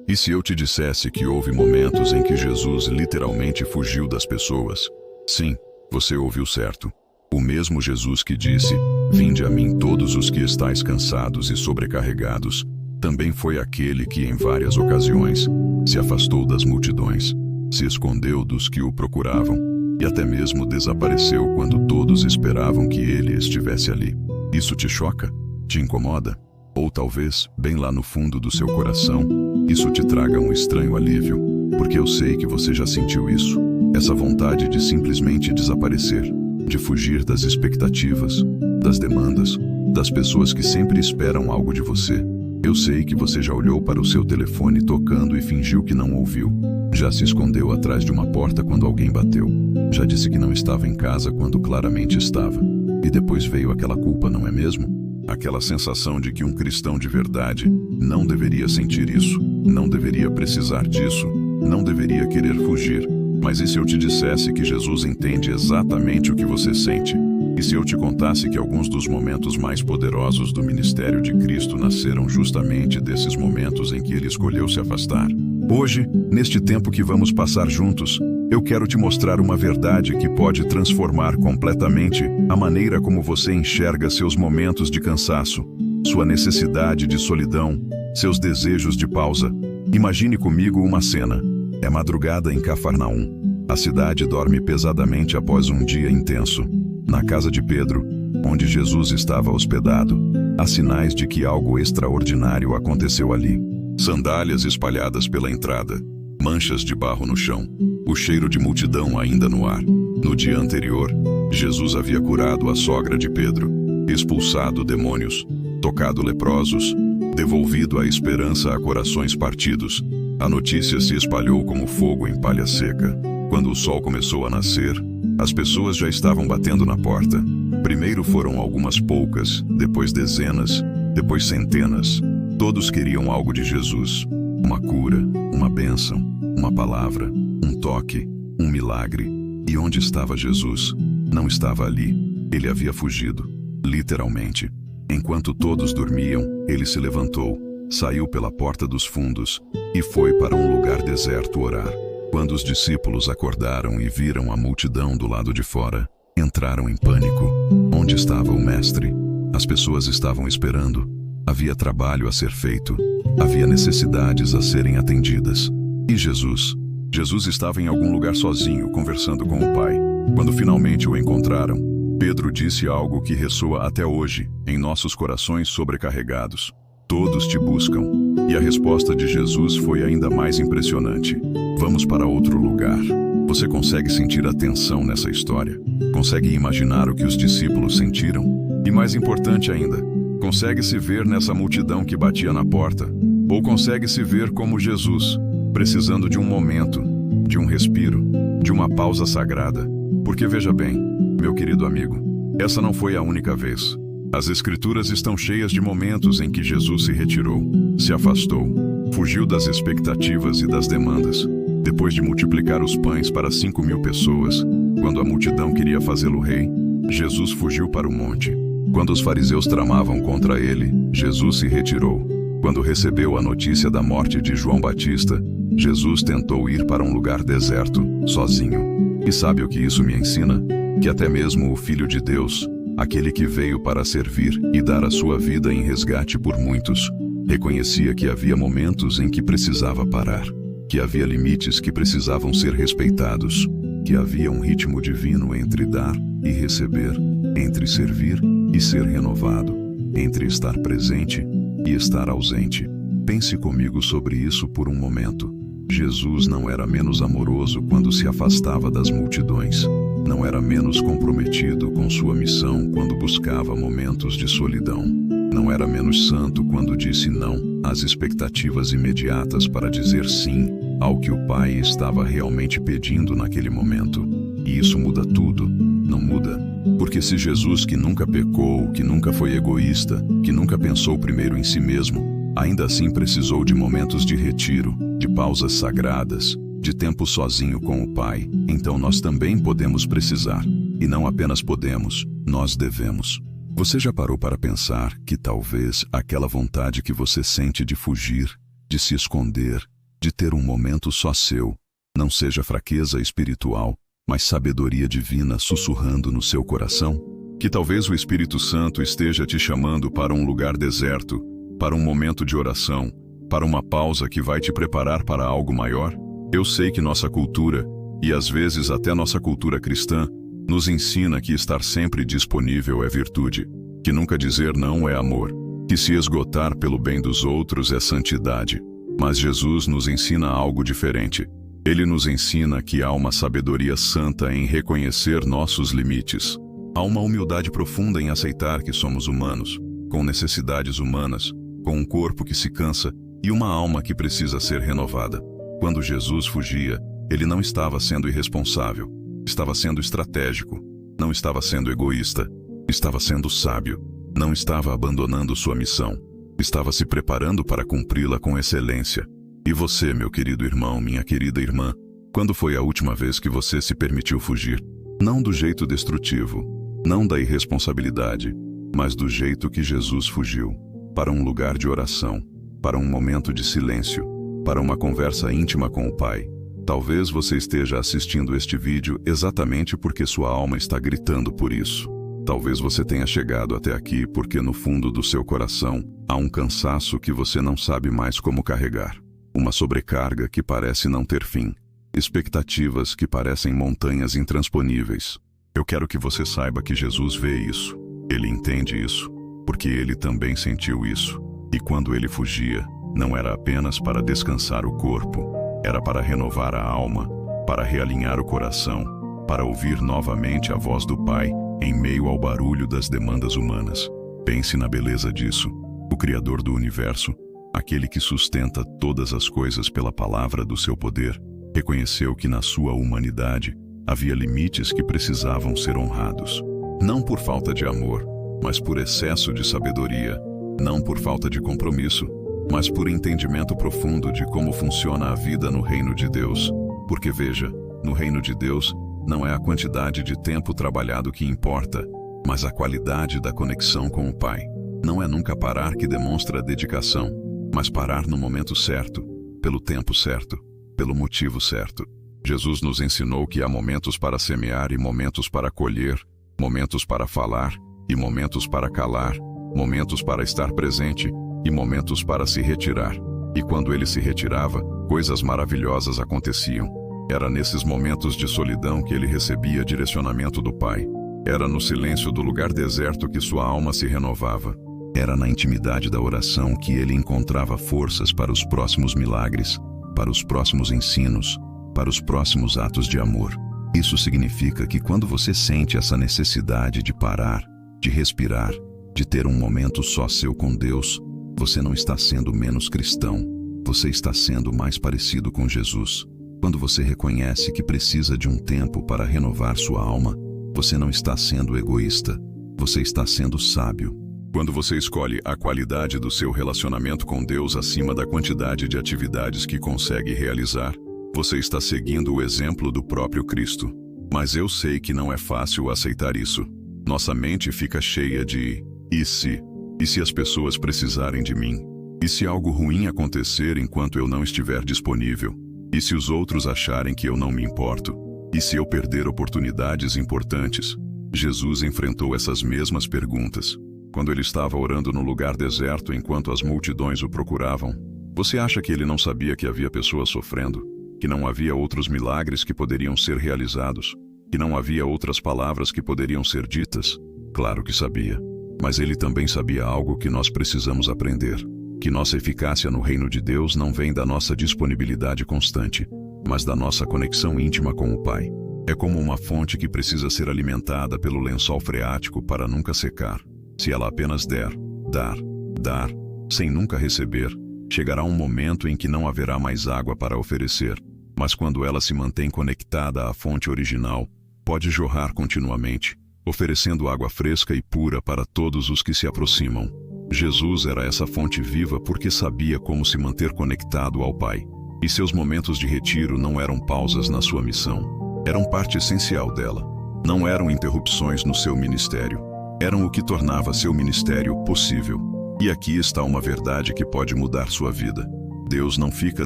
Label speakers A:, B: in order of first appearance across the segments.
A: E se eu te dissesse que houve momentos em que Jesus literalmente fugiu das pessoas? Sim, você ouviu certo. O mesmo Jesus que disse: "Vinde a mim todos os que estáis cansados e sobrecarregados", também foi aquele que em várias ocasiões se afastou das multidões, se escondeu dos que o procuravam e até mesmo desapareceu quando todos esperavam que ele estivesse ali. Isso te choca? Te incomoda? Ou talvez, bem lá no fundo do seu coração, isso te traga um estranho alívio, porque eu sei que você já sentiu isso. Essa vontade de simplesmente desaparecer, de fugir das expectativas, das demandas, das pessoas que sempre esperam algo de você. Eu sei que você já olhou para o seu telefone tocando e fingiu que não ouviu. Já se escondeu atrás de uma porta quando alguém bateu. Já disse que não estava em casa quando claramente estava. E depois veio aquela culpa, não é mesmo? Aquela sensação de que um cristão de verdade não deveria sentir isso, não deveria precisar disso, não deveria querer fugir. Mas e se eu te dissesse que Jesus entende exatamente o que você sente? E se eu te contasse que alguns dos momentos mais poderosos do ministério de Cristo nasceram justamente desses momentos em que ele escolheu se afastar? Hoje, neste tempo que vamos passar juntos, eu quero te mostrar uma verdade que pode transformar completamente a maneira como você enxerga seus momentos de cansaço, sua necessidade de solidão, seus desejos de pausa. Imagine comigo uma cena. É madrugada em Cafarnaum. A cidade dorme pesadamente após um dia intenso. Na casa de Pedro, onde Jesus estava hospedado, há sinais de que algo extraordinário aconteceu ali. Sandálias espalhadas pela entrada, manchas de barro no chão, o cheiro de multidão ainda no ar. No dia anterior, Jesus havia curado a sogra de Pedro, expulsado demônios, tocado leprosos, devolvido a esperança a corações partidos. A notícia se espalhou como fogo em palha seca. Quando o sol começou a nascer, as pessoas já estavam batendo na porta. Primeiro foram algumas poucas, depois dezenas, depois centenas. Todos queriam algo de Jesus. Uma cura, uma bênção, uma palavra, um toque, um milagre. E onde estava Jesus? Não estava ali. Ele havia fugido, literalmente. Enquanto todos dormiam, ele se levantou, saiu pela porta dos fundos e foi para um lugar deserto orar. Quando os discípulos acordaram e viram a multidão do lado de fora, entraram em pânico. Onde estava o mestre? As pessoas estavam esperando. Havia trabalho a ser feito. Havia necessidades a serem atendidas. E Jesus? Jesus estava em algum lugar sozinho, conversando com o Pai. Quando finalmente o encontraram, Pedro disse algo que ressoa até hoje em nossos corações sobrecarregados: "Todos te buscam." E a resposta de Jesus foi ainda mais impressionante: "Vamos para outro lugar." Você consegue sentir a tensão nessa história? Consegue imaginar o que os discípulos sentiram? E mais importante ainda, consegue se ver nessa multidão que batia na porta? Ou consegue se ver como Jesus, precisando de um momento, de um respiro, de uma pausa sagrada? Porque veja bem, meu querido amigo, essa não foi a única vez. As Escrituras estão cheias de momentos em que Jesus se retirou, se afastou, fugiu das expectativas e das demandas. Depois de multiplicar os pães para 5.000 pessoas, quando a multidão queria fazê-lo rei, Jesus fugiu para o monte. Quando os fariseus tramavam contra ele, Jesus se retirou. Quando recebeu a notícia da morte de João Batista, Jesus tentou ir para um lugar deserto, sozinho. E sabe o que isso me ensina? Que até mesmo o Filho de Deus, aquele que veio para servir e dar a sua vida em resgate por muitos, reconhecia que havia momentos em que precisava parar, que havia limites que precisavam ser respeitados, que havia um ritmo divino entre dar e receber, entre servir e ser renovado, entre estar presente e estar ausente. Pense comigo sobre isso por um momento. Jesus não era menos amoroso quando se afastava das multidões. Não era menos comprometido com sua missão quando buscava momentos de solidão. Não era menos santo quando disse não às expectativas imediatas para dizer sim ao que o Pai estava realmente pedindo naquele momento. E isso muda tudo, não muda? Porque se Jesus, que nunca pecou, que nunca foi egoísta, que nunca pensou primeiro em si mesmo, ainda assim precisou de momentos de retiro, de pausas sagradas, de tempo sozinho com o Pai, então nós também podemos precisar. E não apenas podemos, nós devemos. Você já parou para pensar que talvez aquela vontade que você sente de fugir, de se esconder, de ter um momento só seu, não seja fraqueza espiritual, mas sabedoria divina sussurrando no seu coração? Que talvez o Espírito Santo esteja te chamando para um lugar deserto, para um momento de oração, para uma pausa que vai te preparar para algo maior? Eu sei que nossa cultura, e às vezes até nossa cultura cristã, nos ensina que estar sempre disponível é virtude, que nunca dizer não é amor, que se esgotar pelo bem dos outros é santidade. Mas Jesus nos ensina algo diferente. Ele nos ensina que há uma sabedoria santa em reconhecer nossos limites. Há uma humildade profunda em aceitar que somos humanos, com necessidades humanas, com um corpo que se cansa e uma alma que precisa ser renovada. Quando Jesus fugia, ele não estava sendo irresponsável, estava sendo estratégico, não estava sendo egoísta, estava sendo sábio, não estava abandonando sua missão, estava se preparando para cumpri-la com excelência. E você, meu querido irmão, minha querida irmã, quando foi a última vez que você se permitiu fugir? Não do jeito destrutivo, não da irresponsabilidade, mas do jeito que Jesus fugiu, para um lugar de oração, para um momento de silêncio, para uma conversa íntima com o Pai. Talvez você esteja assistindo este vídeo exatamente porque sua alma está gritando por isso. Talvez você tenha chegado até aqui porque no fundo do seu coração há um cansaço que você não sabe mais como carregar. Uma sobrecarga que parece não ter fim. Expectativas que parecem montanhas intransponíveis. Eu quero que você saiba que Jesus vê isso. Ele entende isso, porque ele também sentiu isso. E quando ele fugia, não era apenas para descansar o corpo, era para renovar a alma, para realinhar o coração, para ouvir novamente a voz do Pai em meio ao barulho das demandas humanas. Pense na beleza disso. O Criador do Universo, aquele que sustenta todas as coisas pela palavra do seu poder, reconheceu que na sua humanidade havia limites que precisavam ser honrados. Não por falta de amor, mas por excesso de sabedoria. Não por falta de compromisso, mas por entendimento profundo de como funciona a vida no reino de Deus. Porque veja, no reino de Deus, não é a quantidade de tempo trabalhado que importa, mas a qualidade da conexão com o Pai. Não é nunca parar que demonstra dedicação, mas parar no momento certo, pelo tempo certo, pelo motivo certo. Jesus nos ensinou que há momentos para semear e momentos para colher, momentos para falar e momentos para calar, momentos para estar presente e momentos para se retirar. E quando ele se retirava, coisas maravilhosas aconteciam. Era nesses momentos de solidão que ele recebia direcionamento do Pai. Era no silêncio do lugar deserto que sua alma se renovava. Era na intimidade da oração que ele encontrava forças para os próximos milagres, para os próximos ensinos, para os próximos atos de amor. Isso significa que quando você sente essa necessidade de parar, de respirar, de ter um momento só seu com Deus, você não está sendo menos cristão, você está sendo mais parecido com Jesus. Quando você reconhece que precisa de um tempo para renovar sua alma, você não está sendo egoísta, você está sendo sábio. Quando você escolhe a qualidade do seu relacionamento com Deus acima da quantidade de atividades que consegue realizar, você está seguindo o exemplo do próprio Cristo. Mas eu sei que não é fácil aceitar isso. Nossa mente fica cheia de "e se? E se as pessoas precisarem de mim? E se algo ruim acontecer enquanto eu não estiver disponível? E se os outros acharem que eu não me importo? E se eu perder oportunidades importantes?" Jesus enfrentou essas mesmas perguntas. Quando ele estava orando no lugar deserto enquanto as multidões o procuravam, você acha que ele não sabia que havia pessoas sofrendo? Que não havia outros milagres que poderiam ser realizados? Que não havia outras palavras que poderiam ser ditas? Claro que sabia. Mas ele também sabia algo que nós precisamos aprender. Que nossa eficácia no reino de Deus não vem da nossa disponibilidade constante, mas da nossa conexão íntima com o Pai. É como uma fonte que precisa ser alimentada pelo lençol freático para nunca secar. Se ela apenas der, dar, sem nunca receber, chegará um momento em que não haverá mais água para oferecer. Mas quando ela se mantém conectada à fonte original, pode jorrar continuamente, oferecendo água fresca e pura para todos os que se aproximam. Jesus era essa fonte viva porque sabia como se manter conectado ao Pai. E seus momentos de retiro não eram pausas na sua missão. Eram parte essencial dela. Não eram interrupções no seu ministério. eram o que tornava seu ministério possível. E aqui está uma verdade que pode mudar sua vida. Deus não fica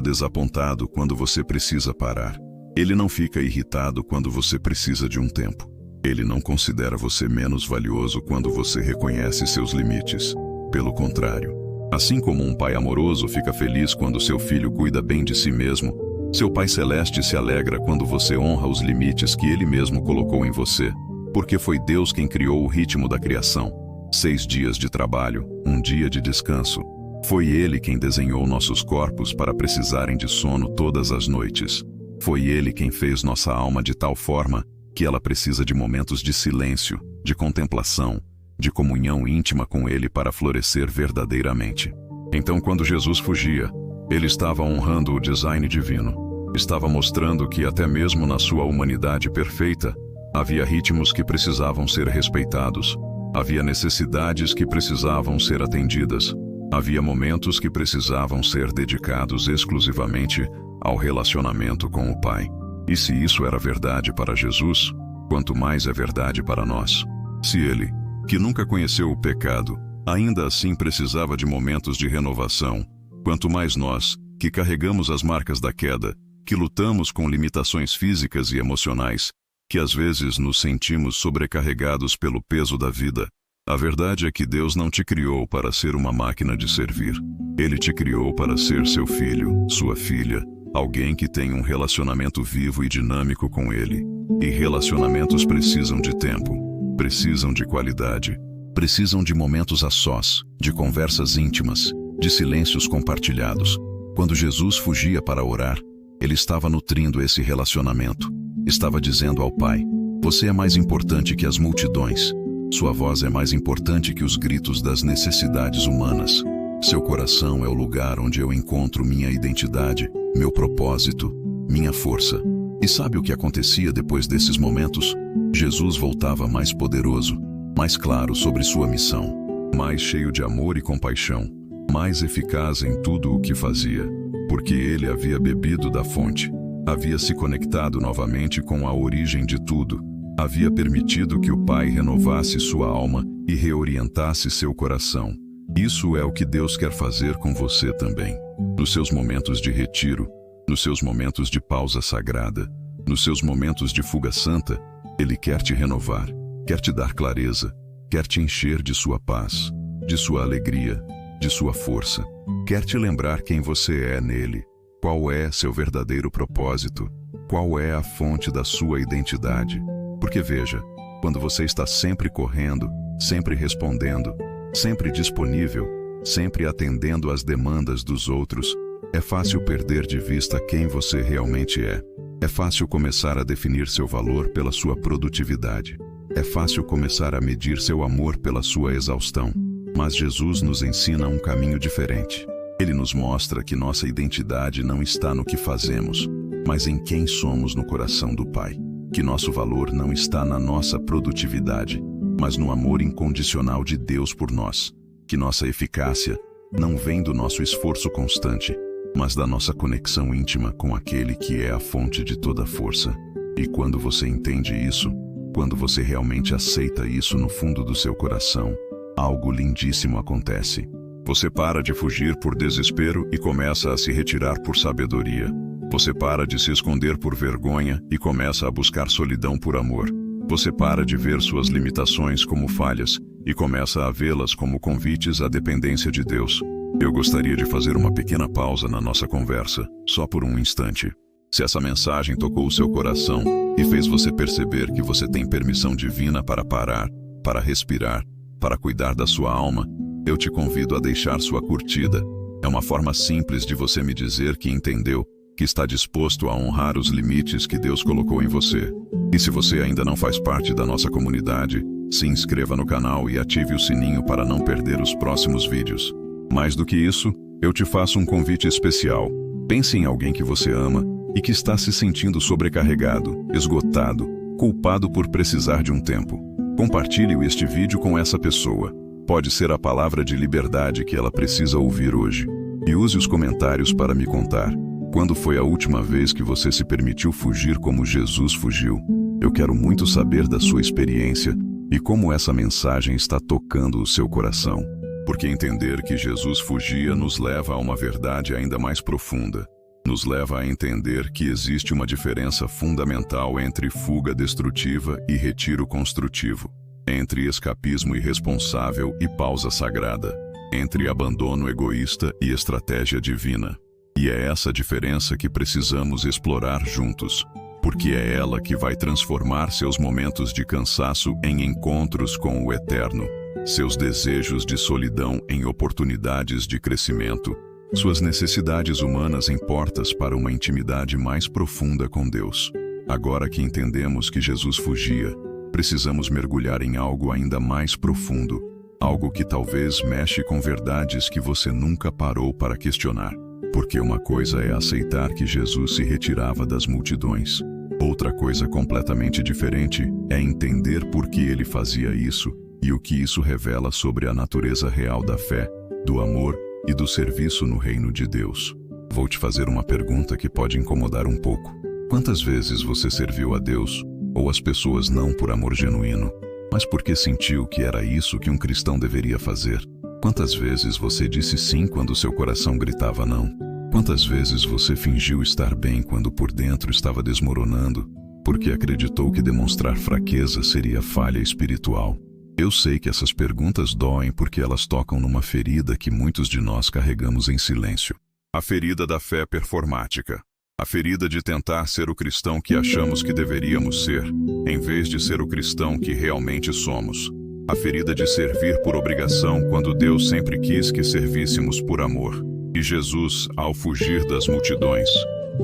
A: desapontado quando você precisa parar. Ele não fica irritado quando você precisa de um tempo. Ele não considera você menos valioso quando você reconhece seus limites. Pelo contrário, assim como um pai amoroso fica feliz quando seu filho cuida bem de si mesmo, seu Pai Celeste se alegra quando você honra os limites que Ele mesmo colocou em você, porque foi Deus quem criou o ritmo da criação. 6 dias de trabalho, 1 dia de descanso. Foi Ele quem desenhou nossos corpos para precisarem de sono todas as noites. Foi Ele quem fez nossa alma de tal forma que ela precisa de momentos de silêncio, de contemplação, de comunhão íntima com Ele para florescer verdadeiramente. Então, quando Jesus fugia, Ele estava honrando o design divino. Estava mostrando que até mesmo na sua humanidade perfeita, havia ritmos que precisavam ser respeitados. Havia necessidades que precisavam ser atendidas. Havia momentos que precisavam ser dedicados exclusivamente ao relacionamento com o Pai. E se isso era verdade para Jesus, quanto mais é verdade para nós. Se Ele, que nunca conheceu o pecado, ainda assim precisava de momentos de renovação, quanto mais nós, que carregamos as marcas da queda, que lutamos com limitações físicas e emocionais, que às vezes nos sentimos sobrecarregados pelo peso da vida. A verdade é que Deus não te criou para ser uma máquina de servir. Ele te criou para ser seu filho, sua filha, alguém que tem um relacionamento vivo e dinâmico com Ele. E relacionamentos precisam de tempo, precisam de qualidade, precisam de momentos a sós, de conversas íntimas, de silêncios compartilhados. Quando Jesus fugia para orar, Ele estava nutrindo esse relacionamento. Estava dizendo ao Pai: você é mais importante que as multidões. Sua voz é mais importante que os gritos das necessidades humanas. Seu coração é o lugar onde eu encontro minha identidade, meu propósito, minha força. E sabe o que acontecia depois desses momentos? Jesus voltava mais poderoso, mais claro sobre sua missão, mais cheio de amor e compaixão, mais eficaz em tudo o que fazia, porque ele havia bebido da fonte, havia se conectado novamente com a origem de tudo, havia permitido que o Pai renovasse sua alma e reorientasse seu coração. Isso é o que Deus quer fazer com você também. Nos seus momentos de retiro, nos seus momentos de pausa sagrada, nos seus momentos de fuga santa, Ele quer te renovar, quer te dar clareza, quer te encher de sua paz, de sua alegria, de sua força. Quer te lembrar quem você é nele, qual é seu verdadeiro propósito, qual é a fonte da sua identidade. Porque veja, quando você está sempre correndo, sempre respondendo, sempre disponível, sempre atendendo às demandas dos outros, é fácil perder de vista quem você realmente é. É fácil começar a definir seu valor pela sua produtividade. É fácil começar a medir seu amor pela sua exaustão. Mas Jesus nos ensina um caminho diferente. Ele nos mostra que nossa identidade não está no que fazemos, mas em quem somos no coração do Pai. Que nosso valor não está na nossa produtividade, mas no amor incondicional de Deus por nós. Que nossa eficácia não vem do nosso esforço constante, mas da nossa conexão íntima com aquele que é a fonte de toda força. E quando você entende isso, quando você realmente aceita isso no fundo do seu coração, algo lindíssimo acontece. Você para de fugir por desespero e começa a se retirar por sabedoria. Você para de se esconder por vergonha e começa a buscar solidão por amor. Você para de ver suas limitações como falhas e começa a vê-las como convites à dependência de Deus. Eu gostaria de fazer uma pequena pausa na nossa conversa, só por um instante. Se essa mensagem tocou o seu coração e fez você perceber que você tem permissão divina para parar, para respirar, para cuidar da sua alma, eu te convido a deixar sua curtida. É uma forma simples de você me dizer que entendeu, que está disposto a honrar os limites que Deus colocou em você. E se você ainda não faz parte da nossa comunidade, se inscreva no canal e ative o sininho para não perder os próximos vídeos. Mais do que isso, eu te faço um convite especial. Pense em alguém que você ama e que está se sentindo sobrecarregado, esgotado, culpado por precisar de um tempo. Compartilhe este vídeo com essa pessoa. Pode ser a palavra de liberdade que ela precisa ouvir hoje. E use os comentários para me contar. Quando foi a última vez que você se permitiu fugir como Jesus fugiu? Eu quero muito saber da sua experiência, e como essa mensagem está tocando o seu coração. Porque entender que Jesus fugia nos leva a uma verdade ainda mais profunda. Nos leva a entender que existe uma diferença fundamental entre fuga destrutiva e retiro construtivo, entre escapismo irresponsável e pausa sagrada, entre abandono egoísta e estratégia divina. E é essa diferença que precisamos explorar juntos, porque é ela que vai transformar seus momentos de cansaço em encontros com o Eterno, seus desejos de solidão em oportunidades de crescimento, suas necessidades humanas em portas para uma intimidade mais profunda com Deus. Agora que entendemos que Jesus fugia, precisamos mergulhar em algo ainda mais profundo, algo que talvez mexe com verdades que você nunca parou para questionar. Porque uma coisa é aceitar que Jesus se retirava das multidões. Outra coisa completamente diferente é entender por que ele fazia isso e o que isso revela sobre a natureza real da fé, do amor e do serviço no reino de Deus. Vou te fazer uma pergunta que pode incomodar um pouco. Quantas vezes você serviu a Deus ou as pessoas não por amor genuíno, mas porque sentiu que era isso que um cristão deveria fazer? Quantas vezes você disse sim quando seu coração gritava não? Quantas vezes você fingiu estar bem quando por dentro estava desmoronando, porque acreditou que demonstrar fraqueza seria falha espiritual? Eu sei que essas perguntas doem porque elas tocam numa ferida que muitos de nós carregamos em silêncio. A ferida da fé performática. A ferida de tentar ser o cristão que achamos que deveríamos ser, em vez de ser o cristão que realmente somos. A ferida de servir por obrigação quando Deus sempre quis que servíssemos por amor. E Jesus, ao fugir das multidões,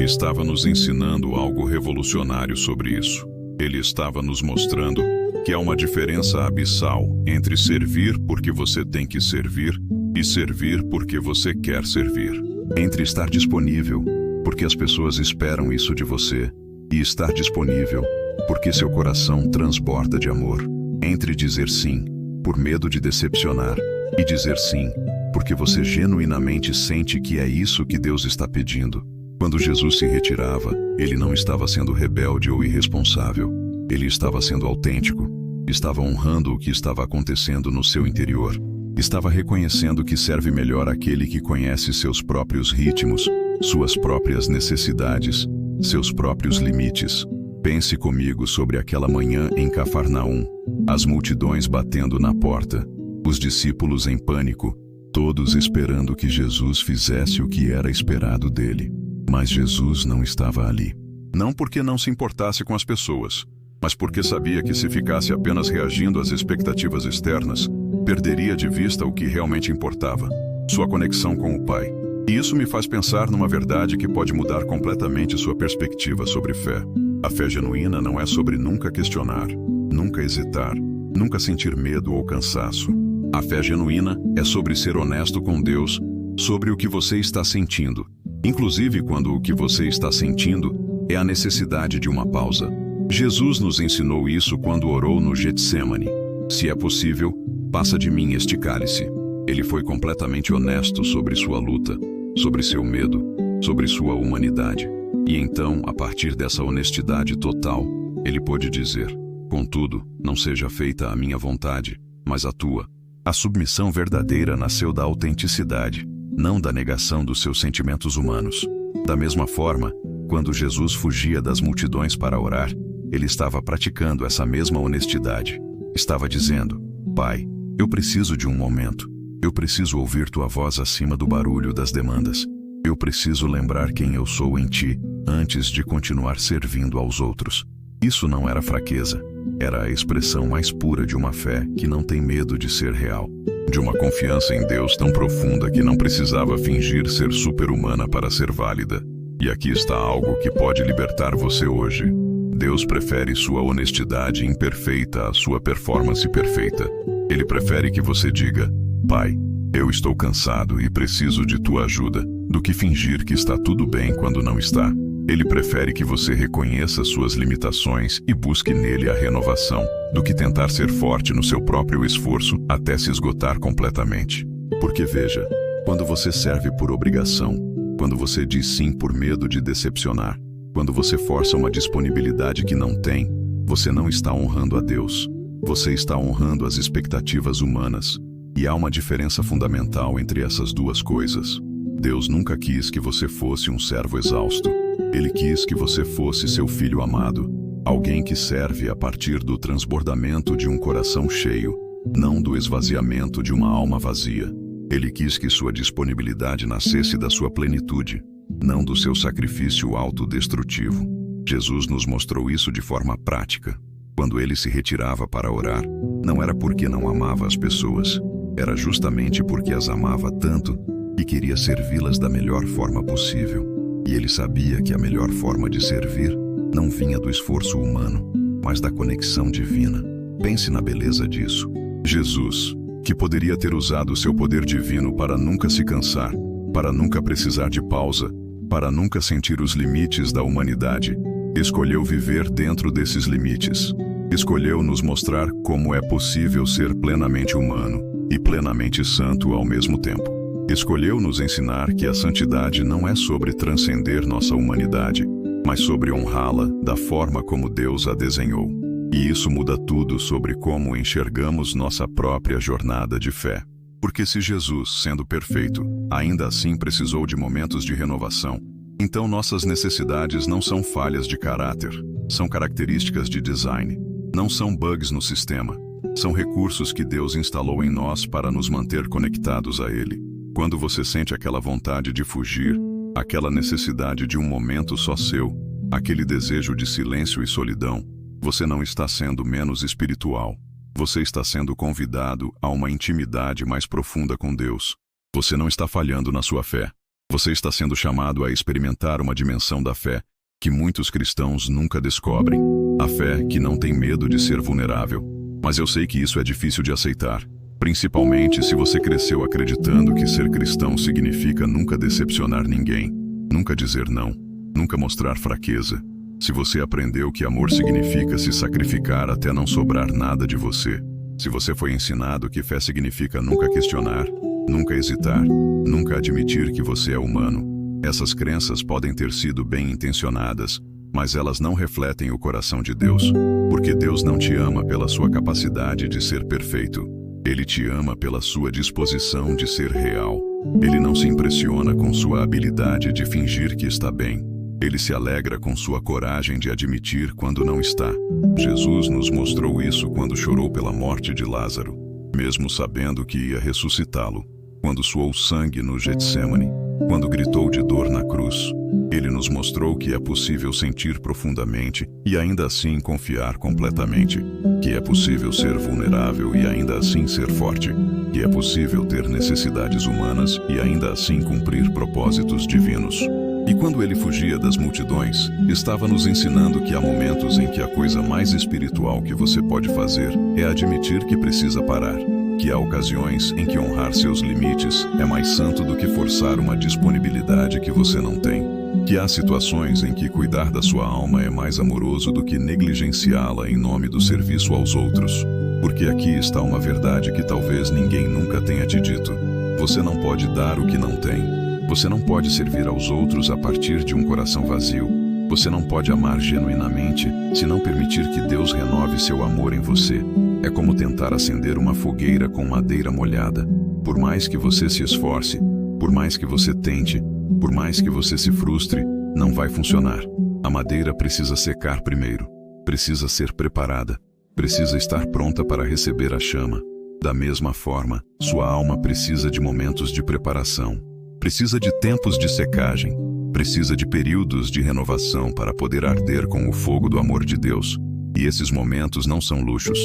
A: estava nos ensinando algo revolucionário sobre isso. Ele estava nos mostrando que há uma diferença abissal entre servir porque você tem que servir e servir porque você quer servir. Entre estar disponível porque as pessoas esperam isso de você e estar disponível porque seu coração transborda de amor. Entre dizer sim por medo de decepcionar e dizer sim porque você genuinamente sente que é isso que Deus está pedindo. Quando Jesus se retirava, ele não estava sendo rebelde ou irresponsável. Ele estava sendo autêntico, estava honrando o que estava acontecendo no seu interior, estava reconhecendo que serve melhor aquele que conhece seus próprios ritmos, suas próprias necessidades, seus próprios limites. Pense comigo sobre aquela manhã em Cafarnaum, as multidões batendo na porta, os discípulos em pânico, todos esperando que Jesus fizesse o que era esperado dele. Mas Jesus não estava ali. Não porque não se importasse com as pessoas, mas porque sabia que se ficasse apenas reagindo às expectativas externas, perderia de vista o que realmente importava, sua conexão com o Pai. E isso me faz pensar numa verdade que pode mudar completamente sua perspectiva sobre fé. A fé genuína não é sobre nunca questionar, nunca hesitar, nunca sentir medo ou cansaço. A fé genuína é sobre ser honesto com Deus, sobre o que você está sentindo, inclusive quando o que você está sentindo é a necessidade de uma pausa. Jesus nos ensinou isso quando orou no Getsêmani. Se é possível, passa de mim este cálice. Ele foi completamente honesto sobre sua luta, sobre seu medo, sobre sua humanidade. E então, a partir dessa honestidade total, ele pôde dizer: contudo, não seja feita a minha vontade, mas a tua. A submissão verdadeira nasceu da autenticidade, não da negação dos seus sentimentos humanos. Da mesma forma, quando Jesus fugia das multidões para orar, ele estava praticando essa mesma honestidade. Estava dizendo: Pai, eu preciso de um momento. Eu preciso ouvir tua voz acima do barulho das demandas. Eu preciso lembrar quem eu sou em ti, antes de continuar servindo aos outros. Isso não era fraqueza. Era a expressão mais pura de uma fé que não tem medo de ser real. De uma confiança em Deus tão profunda que não precisava fingir ser super-humana para ser válida. E aqui está algo que pode libertar você hoje. Deus prefere sua honestidade imperfeita à sua performance perfeita. Ele prefere que você diga: Pai, eu estou cansado e preciso de tua ajuda, do que fingir que está tudo bem quando não está. Ele prefere que você reconheça suas limitações e busque nele a renovação, do que tentar ser forte no seu próprio esforço até se esgotar completamente. Porque veja, quando você serve por obrigação, quando você diz sim por medo de decepcionar, quando você força uma disponibilidade que não tem, você não está honrando a Deus. Você está honrando as expectativas humanas, e há uma diferença fundamental entre essas duas coisas. Deus nunca quis que você fosse um servo exausto. Ele quis que você fosse seu filho amado, alguém que serve a partir do transbordamento de um coração cheio, não do esvaziamento de uma alma vazia. Ele quis que sua disponibilidade nascesse da sua plenitude, não do seu sacrifício autodestrutivo. Jesus nos mostrou isso de forma prática. Quando ele se retirava para orar, não era porque não amava as pessoas, era justamente porque as amava tanto e queria servi-las da melhor forma possível. E ele sabia que a melhor forma de servir não vinha do esforço humano, mas da conexão divina. Pense na beleza disso. Jesus, que poderia ter usado seu poder divino para nunca se cansar, para nunca precisar de pausa, para nunca sentir os limites da humanidade, escolheu viver dentro desses limites. Escolheu nos mostrar como é possível ser plenamente humano e plenamente santo ao mesmo tempo. Escolheu nos ensinar que a santidade não é sobre transcender nossa humanidade, mas sobre honrá-la da forma como Deus a desenhou. E isso muda tudo sobre como enxergamos nossa própria jornada de fé. Porque se Jesus, sendo perfeito, ainda assim precisou de momentos de renovação, então nossas necessidades não são falhas de caráter, são características de design, não são bugs no sistema, são recursos que Deus instalou em nós para nos manter conectados a Ele. Quando você sente aquela vontade de fugir, aquela necessidade de um momento só seu, aquele desejo de silêncio e solidão, você não está sendo menos espiritual. Você está sendo convidado a uma intimidade mais profunda com Deus. Você não está falhando na sua fé. Você está sendo chamado a experimentar uma dimensão da fé que muitos cristãos nunca descobrem. A fé que não tem medo de ser vulnerável. Mas eu sei que isso é difícil de aceitar. Principalmente se você cresceu acreditando que ser cristão significa nunca decepcionar ninguém, nunca dizer não, nunca mostrar fraqueza. Se você aprendeu que amor significa se sacrificar até não sobrar nada de você. Se você foi ensinado que fé significa nunca questionar, nunca hesitar, nunca admitir que você é humano. Essas crenças podem ter sido bem intencionadas, mas elas não refletem o coração de Deus. Porque Deus não te ama pela sua capacidade de ser perfeito. Ele te ama pela sua disposição de ser real. Ele não se impressiona com sua habilidade de fingir que está bem. Ele se alegra com sua coragem de admitir quando não está. Jesus nos mostrou isso quando chorou pela morte de Lázaro, mesmo sabendo que ia ressuscitá-lo. Quando suou sangue no Getsêmani, quando gritou de dor na cruz. Ele nos mostrou que é possível sentir profundamente e ainda assim confiar completamente. Que é possível ser vulnerável e ainda assim ser forte. Que é possível ter necessidades humanas e ainda assim cumprir propósitos divinos. E quando ele fugia das multidões, estava nos ensinando que há momentos em que a coisa mais espiritual que você pode fazer é admitir que precisa parar. Que há ocasiões em que honrar seus limites é mais santo do que forçar uma disponibilidade que você não tem. Que há situações em que cuidar da sua alma é mais amoroso do que negligenciá-la em nome do serviço aos outros. Porque aqui está uma verdade que talvez ninguém nunca tenha te dito. Você não pode dar o que não tem. Você não pode servir aos outros a partir de um coração vazio. Você não pode amar genuinamente se não permitir que Deus renove seu amor em você. É como tentar acender uma fogueira com madeira molhada. Por mais que você se esforce, por mais que você tente, por mais que você se frustre, não vai funcionar. A madeira precisa secar primeiro, precisa ser preparada, precisa estar pronta para receber a chama. Da mesma forma, sua alma precisa de momentos de preparação. Precisa de tempos de secagem, precisa de períodos de renovação para poder arder com o fogo do amor de Deus. E esses momentos não são luxos,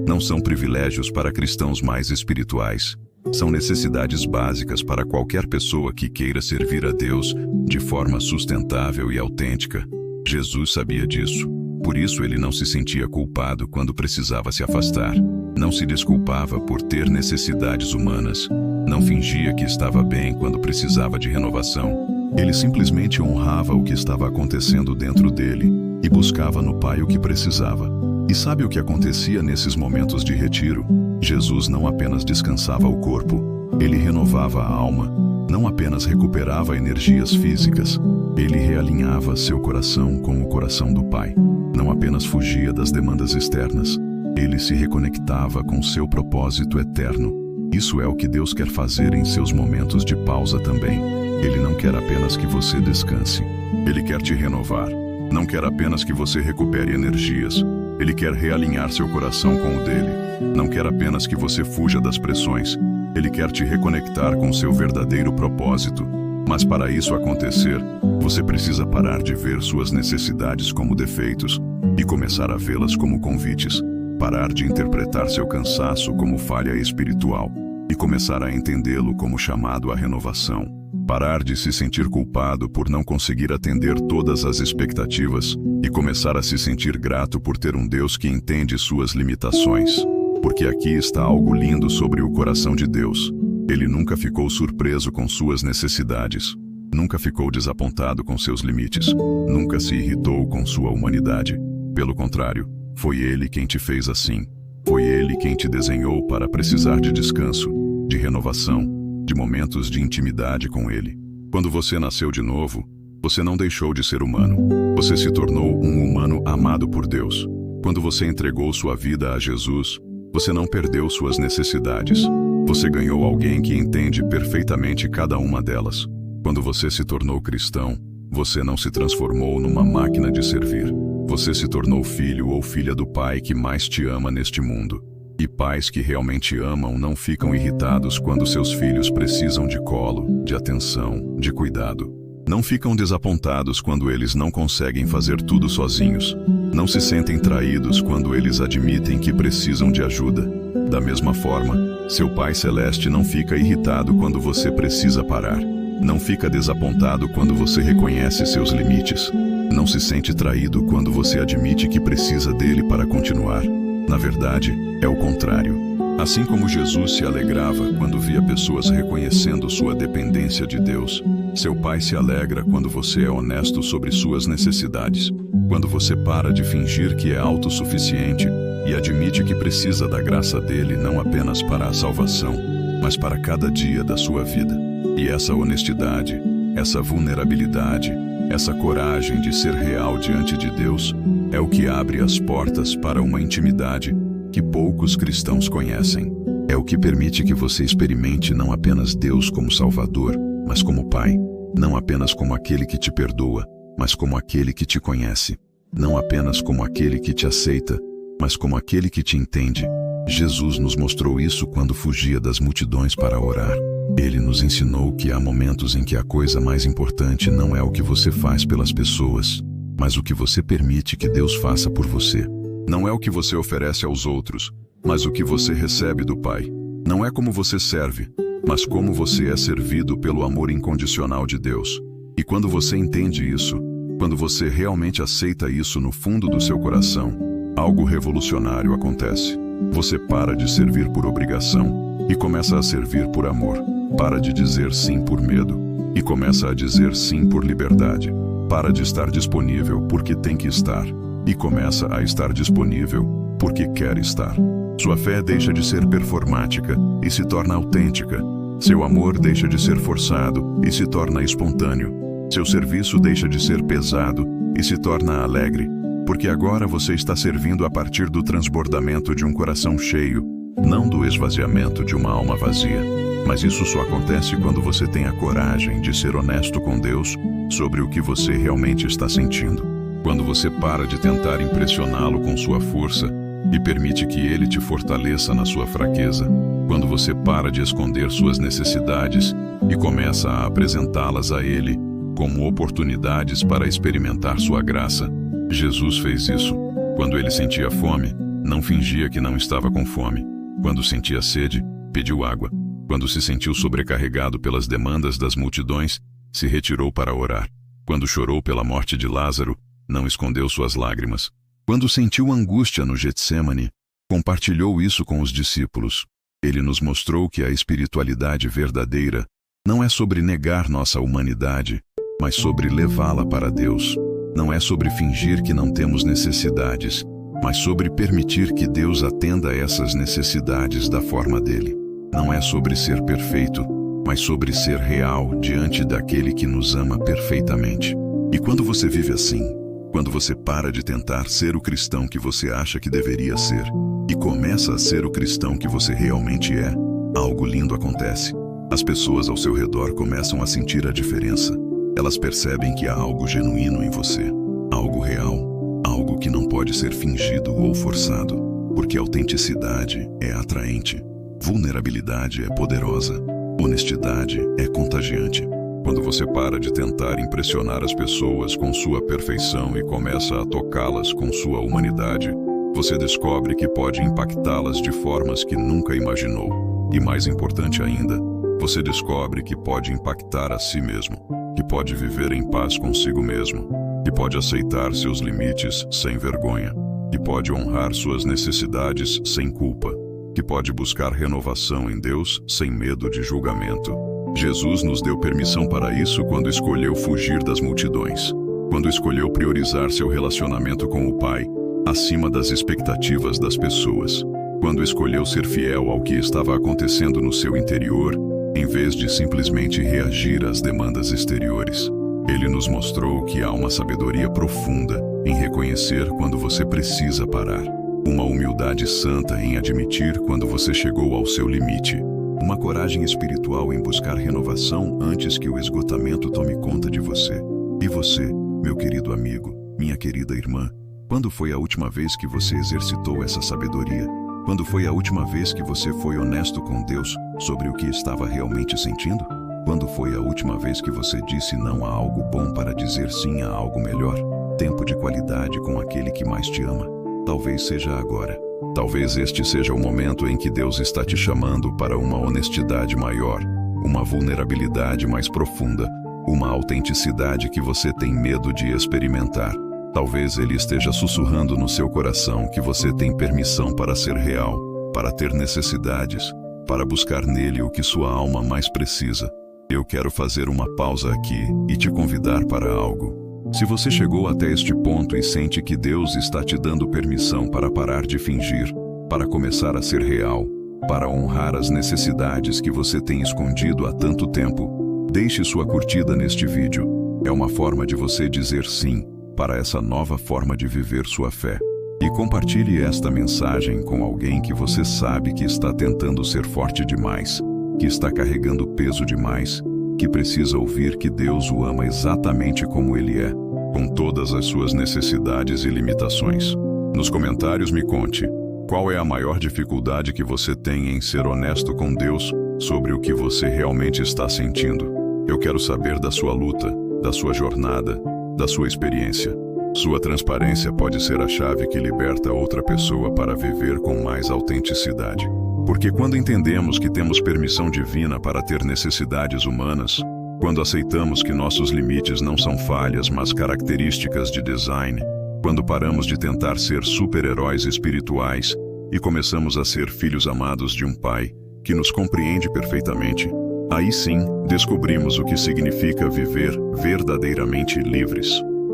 A: não são privilégios para cristãos mais espirituais. São necessidades básicas para qualquer pessoa que queira servir a Deus de forma sustentável e autêntica. Jesus sabia disso. Por isso ele não se sentia culpado quando precisava se afastar. Não se desculpava por ter necessidades humanas. Não fingia que estava bem quando precisava de renovação. Ele simplesmente honrava o que estava acontecendo dentro dele e buscava no Pai o que precisava. E sabe o que acontecia nesses momentos de retiro? Jesus não apenas descansava o corpo, ele renovava a alma. Não apenas recuperava energias físicas, ele realinhava seu coração com o coração do Pai. Não apenas fugia das demandas externas, Ele se reconectava com seu propósito eterno. Isso é o que Deus quer fazer em seus momentos de pausa também. Ele não quer apenas que você descanse. Ele quer te renovar. Não quer apenas que você recupere energias. Ele quer realinhar seu coração com o dele. Não quer apenas que você fuja das pressões. Ele quer te reconectar com seu verdadeiro propósito. Mas para isso acontecer, você precisa parar de ver suas necessidades como defeitos e começar a vê-las como convites. Parar de interpretar seu cansaço como falha espiritual e começar a entendê-lo como chamado à renovação. Parar de se sentir culpado por não conseguir atender todas as expectativas e começar a se sentir grato por ter um Deus que entende suas limitações. Porque aqui está algo lindo sobre o coração de Deus. Ele nunca ficou surpreso com suas necessidades. Nunca ficou desapontado com seus limites. Nunca se irritou com sua humanidade. Pelo contrário, foi Ele quem te fez assim. Foi Ele quem te desenhou para precisar de descanso, de renovação, de momentos de intimidade com Ele. Quando você nasceu de novo, você não deixou de ser humano. Você se tornou um humano amado por Deus. Quando você entregou sua vida a Jesus, você não perdeu suas necessidades. Você ganhou alguém que entende perfeitamente cada uma delas. Quando você se tornou cristão, você não se transformou numa máquina de servir. Você se tornou filho ou filha do Pai que mais te ama neste mundo. E pais que realmente amam não ficam irritados quando seus filhos precisam de colo, de atenção, de cuidado. Não ficam desapontados quando eles não conseguem fazer tudo sozinhos. Não se sentem traídos quando eles admitem que precisam de ajuda. Da mesma forma, seu Pai Celeste não fica irritado quando você precisa parar. Não fica desapontado quando você reconhece seus limites. Não se sente traído quando você admite que precisa dele para continuar. Na verdade, é o contrário. Assim como Jesus se alegrava quando via pessoas reconhecendo sua dependência de Deus, seu Pai se alegra quando você é honesto sobre suas necessidades. Quando você para de fingir que é autossuficiente e admite que precisa da graça dele não apenas para a salvação, mas para cada dia da sua vida. E essa honestidade, essa vulnerabilidade, essa coragem de ser real diante de Deus é o que abre as portas para uma intimidade que poucos cristãos conhecem. É o que permite que você experimente não apenas Deus como Salvador, mas como Pai. Não apenas como aquele que te perdoa, mas como aquele que te conhece. Não apenas como aquele que te aceita, mas como aquele que te entende. Jesus nos mostrou isso quando fugia das multidões para orar. Ele nos ensinou que há momentos em que a coisa mais importante não é o que você faz pelas pessoas, mas o que você permite que Deus faça por você. Não é o que você oferece aos outros, mas o que você recebe do Pai. Não é como você serve, mas como você é servido pelo amor incondicional de Deus. E quando você entende isso, quando você realmente aceita isso no fundo do seu coração, algo revolucionário acontece. Você para de servir por obrigação e começa a servir por amor. Para de dizer sim por medo e começa a dizer sim por liberdade. Para de estar disponível porque tem que estar e começa a estar disponível porque quer estar. Sua fé deixa de ser performática e se torna autêntica. Seu amor deixa de ser forçado e se torna espontâneo. Seu serviço deixa de ser pesado e se torna alegre, porque agora você está servindo a partir do transbordamento de um coração cheio, não do esvaziamento de uma alma vazia. Mas isso só acontece quando você tem a coragem de ser honesto com Deus sobre o que você realmente está sentindo. Quando você para de tentar impressioná-lo com sua força e permite que ele te fortaleça na sua fraqueza. Quando você para de esconder suas necessidades e começa a apresentá-las a ele como oportunidades para experimentar sua graça. Jesus fez isso. Quando ele sentia fome, não fingia que não estava com fome. Quando sentia sede, pediu água. Quando se sentiu sobrecarregado pelas demandas das multidões, se retirou para orar. Quando chorou pela morte de Lázaro, não escondeu suas lágrimas. Quando sentiu angústia no Getsêmani, compartilhou isso com os discípulos. Ele nos mostrou que a espiritualidade verdadeira não é sobre negar nossa humanidade, mas sobre levá-la para Deus. Não é sobre fingir que não temos necessidades, mas sobre permitir que Deus atenda essas necessidades da forma dele. Não é sobre ser perfeito, mas sobre ser real diante daquele que nos ama perfeitamente. E quando você vive assim, quando você para de tentar ser o cristão que você acha que deveria ser, e começa a ser o cristão que você realmente é, algo lindo acontece. As pessoas ao seu redor começam a sentir a diferença. Elas percebem que há algo genuíno em você, algo real, algo que não pode ser fingido ou forçado, porque autenticidade é atraente, vulnerabilidade é poderosa, honestidade é contagiante. Quando você para de tentar impressionar as pessoas com sua perfeição e começa a tocá-las com sua humanidade, você descobre que pode impactá-las de formas que nunca imaginou. E mais importante ainda, você descobre que pode impactar a si mesmo, que pode viver em paz consigo mesmo, que pode aceitar seus limites sem vergonha, que pode honrar suas necessidades sem culpa, que pode buscar renovação em Deus sem medo de julgamento. Jesus nos deu permissão para isso quando escolheu fugir das multidões, quando escolheu priorizar seu relacionamento com o Pai acima das expectativas das pessoas, quando escolheu ser fiel ao que estava acontecendo no seu interior, em vez de simplesmente reagir às demandas exteriores. Ele nos mostrou que há uma sabedoria profunda em reconhecer quando você precisa parar, uma humildade santa em admitir quando você chegou ao seu limite, uma coragem espiritual em buscar renovação antes que o esgotamento tome conta de você. E você, meu querido amigo, minha querida irmã, quando foi a última vez que você exercitou essa sabedoria? Quando foi a última vez que você foi honesto com Deus sobre o que estava realmente sentindo? Quando foi a última vez que você disse não a algo bom para dizer sim a algo melhor? Tempo de qualidade com aquele que mais te ama. Talvez seja agora. Talvez este seja o momento em que Deus está te chamando para uma honestidade maior, uma vulnerabilidade mais profunda, uma autenticidade que você tem medo de experimentar. Talvez Ele esteja sussurrando no seu coração que você tem permissão para ser real, para ter necessidades, para buscar nele o que sua alma mais precisa. Eu quero fazer uma pausa aqui e te convidar para algo. Se você chegou até este ponto e sente que Deus está te dando permissão para parar de fingir, para começar a ser real, para honrar as necessidades que você tem escondido há tanto tempo, deixe sua curtida neste vídeo. É uma forma de você dizer sim para essa nova forma de viver sua fé. E compartilhe esta mensagem com alguém que você sabe que está tentando ser forte demais, que está carregando peso demais, que precisa ouvir que Deus o ama exatamente como Ele é, com todas as suas necessidades e limitações. Nos comentários me conte, qual é a maior dificuldade que você tem em ser honesto com Deus sobre o que você realmente está sentindo? Eu quero saber da sua luta, da sua jornada, da sua experiência. Sua transparência pode ser a chave que liberta outra pessoa para viver com mais autenticidade. Porque quando entendemos que temos permissão divina para ter necessidades humanas, quando aceitamos que nossos limites não são falhas, mas características de design, quando paramos de tentar ser super-heróis espirituais e começamos a ser filhos amados de um Pai que nos compreende perfeitamente, aí sim descobrimos o que significa viver verdadeiramente livres.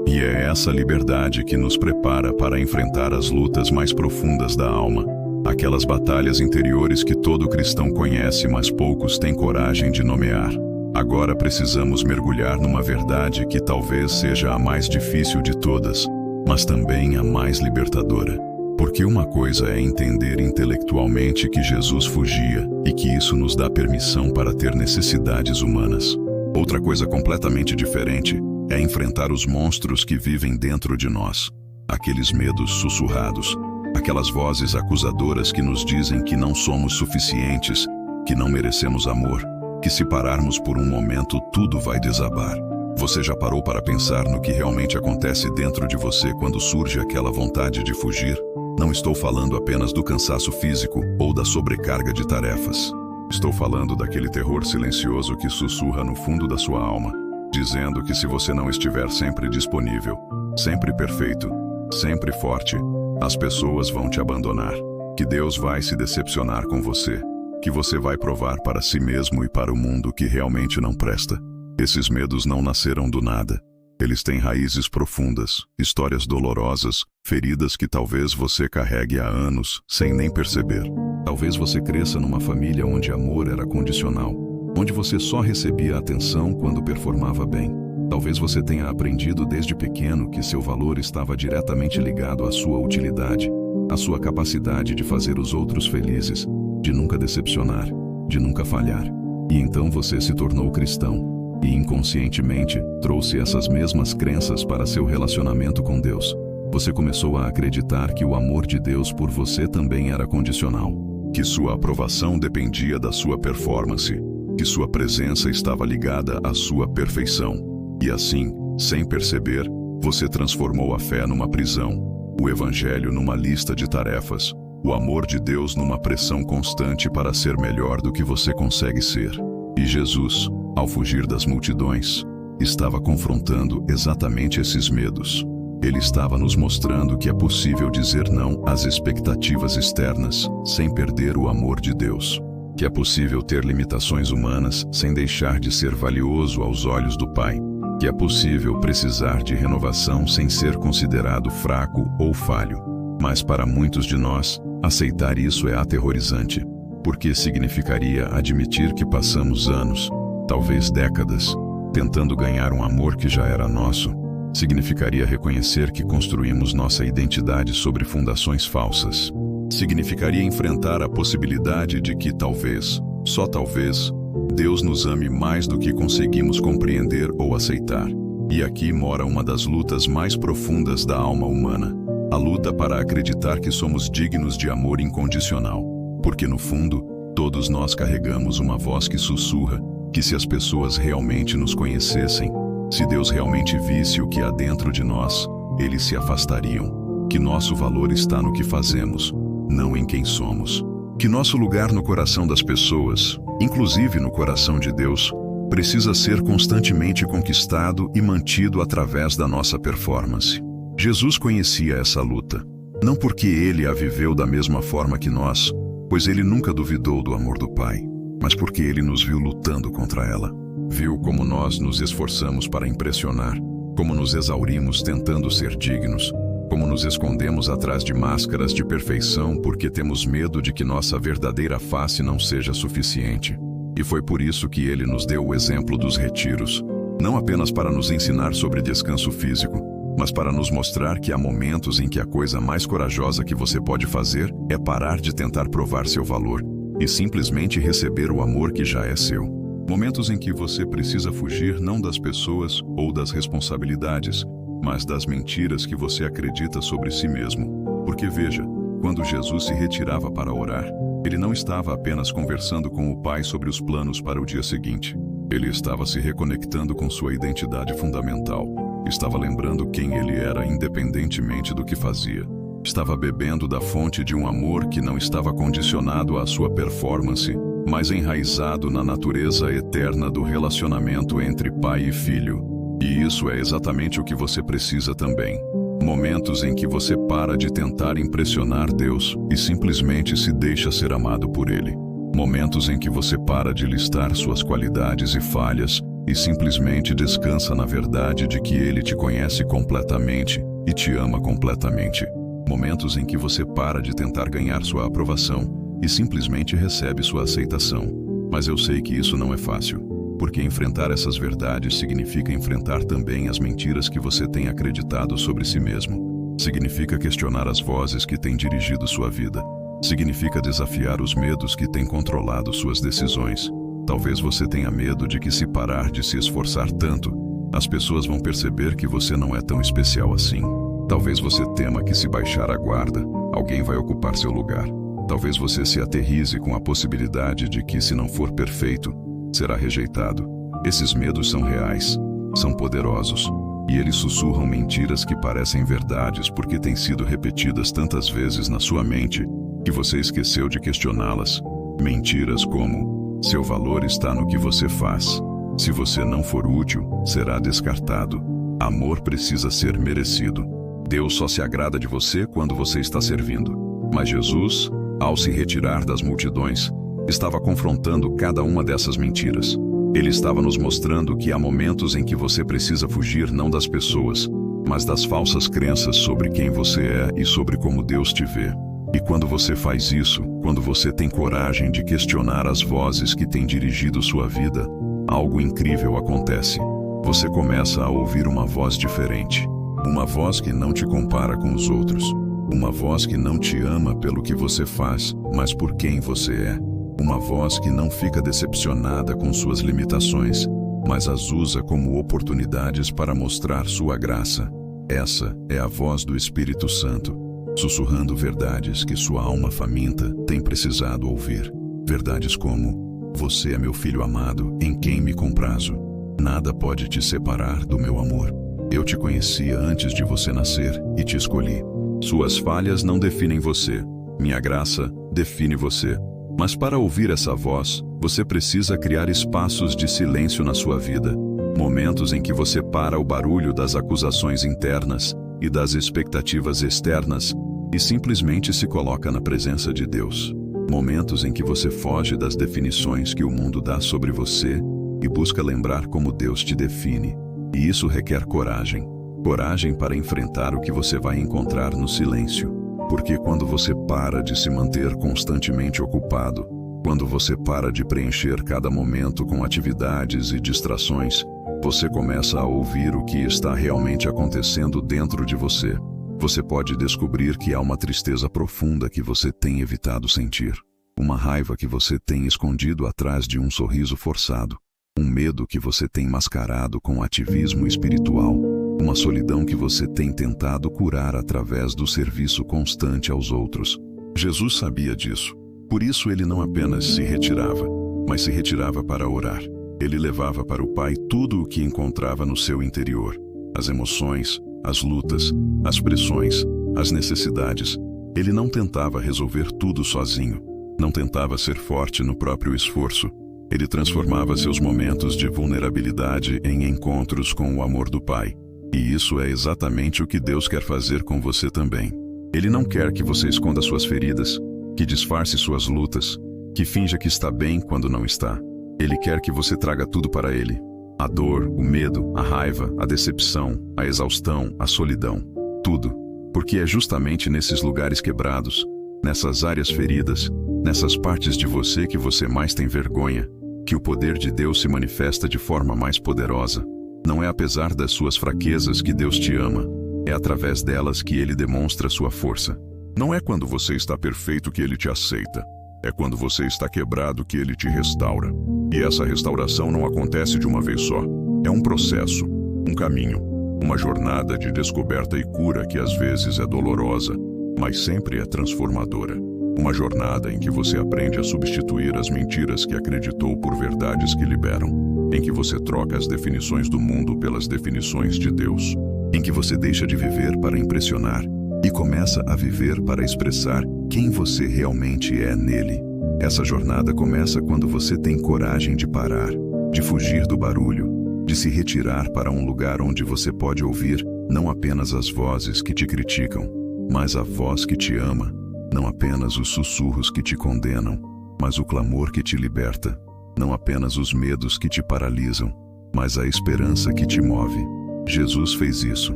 A: E é essa liberdade que nos prepara para enfrentar as lutas mais profundas da alma, aquelas batalhas interiores que todo cristão conhece, mas poucos têm coragem de nomear. Agora precisamos mergulhar numa verdade que talvez seja a mais difícil de todas, mas também a mais libertadora. Porque uma coisa é entender intelectualmente que Jesus fugia e que isso nos dá permissão para ter necessidades humanas. Outra coisa completamente diferente é enfrentar os monstros que vivem dentro de nós, aqueles medos sussurrados, aquelas vozes acusadoras que nos dizem que não somos suficientes, que não merecemos amor, que se pararmos por um momento tudo vai desabar. Você já parou para pensar no que realmente acontece dentro de você quando surge aquela vontade de fugir? Não estou falando apenas do cansaço físico ou da sobrecarga de tarefas. Estou falando daquele terror silencioso que sussurra no fundo da sua alma, dizendo que se você não estiver sempre disponível, sempre perfeito, sempre forte, as pessoas vão te abandonar, que Deus vai se decepcionar com você, que você vai provar para si mesmo e para o mundo que realmente não presta. Esses medos não nasceram do nada. Eles têm raízes profundas, histórias dolorosas, feridas que talvez você carregue há anos sem nem perceber. Talvez você cresça numa família onde amor era condicional, onde você só recebia atenção quando performava bem. Talvez você tenha aprendido desde pequeno que seu valor estava diretamente ligado à sua utilidade, a sua capacidade de fazer os outros felizes, de nunca decepcionar, de nunca falhar. E então você se tornou cristão e inconscientemente trouxe essas mesmas crenças para seu relacionamento com Deus. Você começou a acreditar que o amor de Deus por você também era condicional, que sua aprovação dependia da sua performance, que sua presença estava ligada à sua perfeição. E assim, sem perceber, você transformou a fé numa prisão, o evangelho numa lista de tarefas, o amor de Deus numa pressão constante para ser melhor do que você consegue ser. E Jesus, ao fugir das multidões, estava confrontando exatamente esses medos. Ele estava nos mostrando que é possível dizer não às expectativas externas sem perder o amor de Deus. Que é possível ter limitações humanas sem deixar de ser valioso aos olhos do Pai. Que é possível precisar de renovação sem ser considerado fraco ou falho. Mas para muitos de nós, aceitar isso é aterrorizante, porque significaria admitir que passamos anos, talvez décadas, tentando ganhar um amor que já era nosso. Significaria reconhecer que construímos nossa identidade sobre fundações falsas. Significaria enfrentar a possibilidade de que talvez, só talvez, Deus nos ame mais do que conseguimos compreender ou aceitar. E aqui mora uma das lutas mais profundas da alma humana. A luta para acreditar que somos dignos de amor incondicional. Porque no fundo, todos nós carregamos uma voz que sussurra que se as pessoas realmente nos conhecessem, se Deus realmente visse o que há dentro de nós, eles se afastariam. Que nosso valor está no que fazemos, não em quem somos. Que nosso lugar no coração das pessoas, inclusive no coração de Deus, precisa ser constantemente conquistado e mantido através da nossa performance. Jesus conhecia essa luta, não porque ele a viveu da mesma forma que nós, pois ele nunca duvidou do amor do Pai, mas porque ele nos viu lutando contra ela. Viu como nós nos esforçamos para impressionar, como nos exaurimos tentando ser dignos, como nos escondemos atrás de máscaras de perfeição porque temos medo de que nossa verdadeira face não seja suficiente. E foi por isso que ele nos deu o exemplo dos retiros, não apenas para nos ensinar sobre descanso físico, mas para nos mostrar que há momentos em que a coisa mais corajosa que você pode fazer é parar de tentar provar seu valor e simplesmente receber o amor que já é seu. Momentos em que você precisa fugir não das pessoas ou das responsabilidades, mas das mentiras que você acredita sobre si mesmo. Porque veja, quando Jesus se retirava para orar, ele não estava apenas conversando com o Pai sobre os planos para o dia seguinte. Ele estava se reconectando com sua identidade fundamental. Estava lembrando quem ele era independentemente do que fazia. Estava bebendo da fonte de um amor que não estava condicionado à sua performance, mas enraizado na natureza eterna do relacionamento entre pai e filho. E isso é exatamente o que você precisa também. Momentos em que você para de tentar impressionar Deus e simplesmente se deixa ser amado por Ele. Momentos em que você para de listar suas qualidades e falhas e simplesmente descansa na verdade de que Ele te conhece completamente e te ama completamente. Momentos em que você para de tentar ganhar sua aprovação e simplesmente recebe sua aceitação. Mas eu sei que isso não é fácil, porque enfrentar essas verdades significa enfrentar também as mentiras que você tem acreditado sobre si mesmo. Significa questionar as vozes que têm dirigido sua vida. Significa desafiar os medos que têm controlado suas decisões. Talvez você tenha medo de que, se parar de se esforçar tanto, as pessoas vão perceber que você não é tão especial assim. Talvez você tema que, se baixar a guarda, alguém vai ocupar seu lugar. Talvez você se aterrize com a possibilidade de que, se não for perfeito, será rejeitado. Esses medos são reais, são poderosos, e eles sussurram mentiras que parecem verdades porque têm sido repetidas tantas vezes na sua mente que você esqueceu de questioná-las. Mentiras como: seu valor está no que você faz. Se você não for útil, será descartado. Amor precisa ser merecido. Deus só se agrada de você quando você está servindo. Mas Jesus, ao se retirar das multidões, estava confrontando cada uma dessas mentiras. Ele estava nos mostrando que há momentos em que você precisa fugir não das pessoas, mas das falsas crenças sobre quem você é e sobre como Deus te vê. E quando você faz isso, quando você tem coragem de questionar as vozes que têm dirigido sua vida, algo incrível acontece. Você começa a ouvir uma voz diferente. Uma voz que não te compara com os outros. Uma voz que não te ama pelo que você faz, mas por quem você é. Uma voz que não fica decepcionada com suas limitações, mas as usa como oportunidades para mostrar sua graça. Essa é a voz do Espírito Santo, sussurrando verdades que sua alma faminta tem precisado ouvir. Verdades como: você é meu filho amado, em quem me comprazo. Nada pode te separar do meu amor. Eu te conhecia antes de você nascer e te escolhi. Suas falhas não definem você. Minha graça define você. Mas para ouvir essa voz, você precisa criar espaços de silêncio na sua vida. Momentos em que você para o barulho das acusações internas e das expectativas externas e simplesmente se coloca na presença de Deus. Momentos em que você foge das definições que o mundo dá sobre você e busca lembrar como Deus te define. E isso requer coragem. Coragem para enfrentar o que você vai encontrar no silêncio. Porque quando você para de se manter constantemente ocupado, quando você para de preencher cada momento com atividades e distrações, você começa a ouvir o que está realmente acontecendo dentro de você. Você pode descobrir que há uma tristeza profunda que você tem evitado sentir. Uma raiva que você tem escondido atrás de um sorriso forçado. Um medo que você tem mascarado com ativismo espiritual. Uma solidão que você tem tentado curar através do serviço constante aos outros. Jesus sabia disso. Por isso ele não apenas se retirava, mas se retirava para orar. Ele levava para o Pai tudo o que encontrava no seu interior. As emoções, as lutas, as pressões, as necessidades. Ele não tentava resolver tudo sozinho. Não tentava ser forte no próprio esforço. Ele transformava seus momentos de vulnerabilidade em encontros com o amor do Pai. E isso é exatamente o que Deus quer fazer com você também. Ele não quer que você esconda suas feridas, que disfarce suas lutas, que finja que está bem quando não está. Ele quer que você traga tudo para Ele. A dor, o medo, a raiva, a decepção, a exaustão, a solidão. Tudo. Porque é justamente nesses lugares quebrados, nessas áreas feridas, nessas partes de você que você mais tem vergonha, que o poder de Deus se manifesta de forma mais poderosa. Não é apesar das suas fraquezas que Deus te ama, é através delas que Ele demonstra sua força. Não é quando você está perfeito que Ele te aceita, é quando você está quebrado que Ele te restaura. E essa restauração não acontece de uma vez só. É um processo, um caminho, uma jornada de descoberta e cura que às vezes é dolorosa, mas sempre é transformadora. Uma jornada em que você aprende a substituir as mentiras que acreditou por verdades que liberam. Em que você troca as definições do mundo pelas definições de Deus. Em que você deixa de viver para impressionar e começa a viver para expressar quem você realmente é nele. Essa jornada começa quando você tem coragem de parar, de fugir do barulho, de se retirar para um lugar onde você pode ouvir não apenas as vozes que te criticam, mas a voz que te ama, não apenas os sussurros que te condenam, mas o clamor que te liberta. Não apenas os medos que te paralisam, mas a esperança que te move. Jesus fez isso,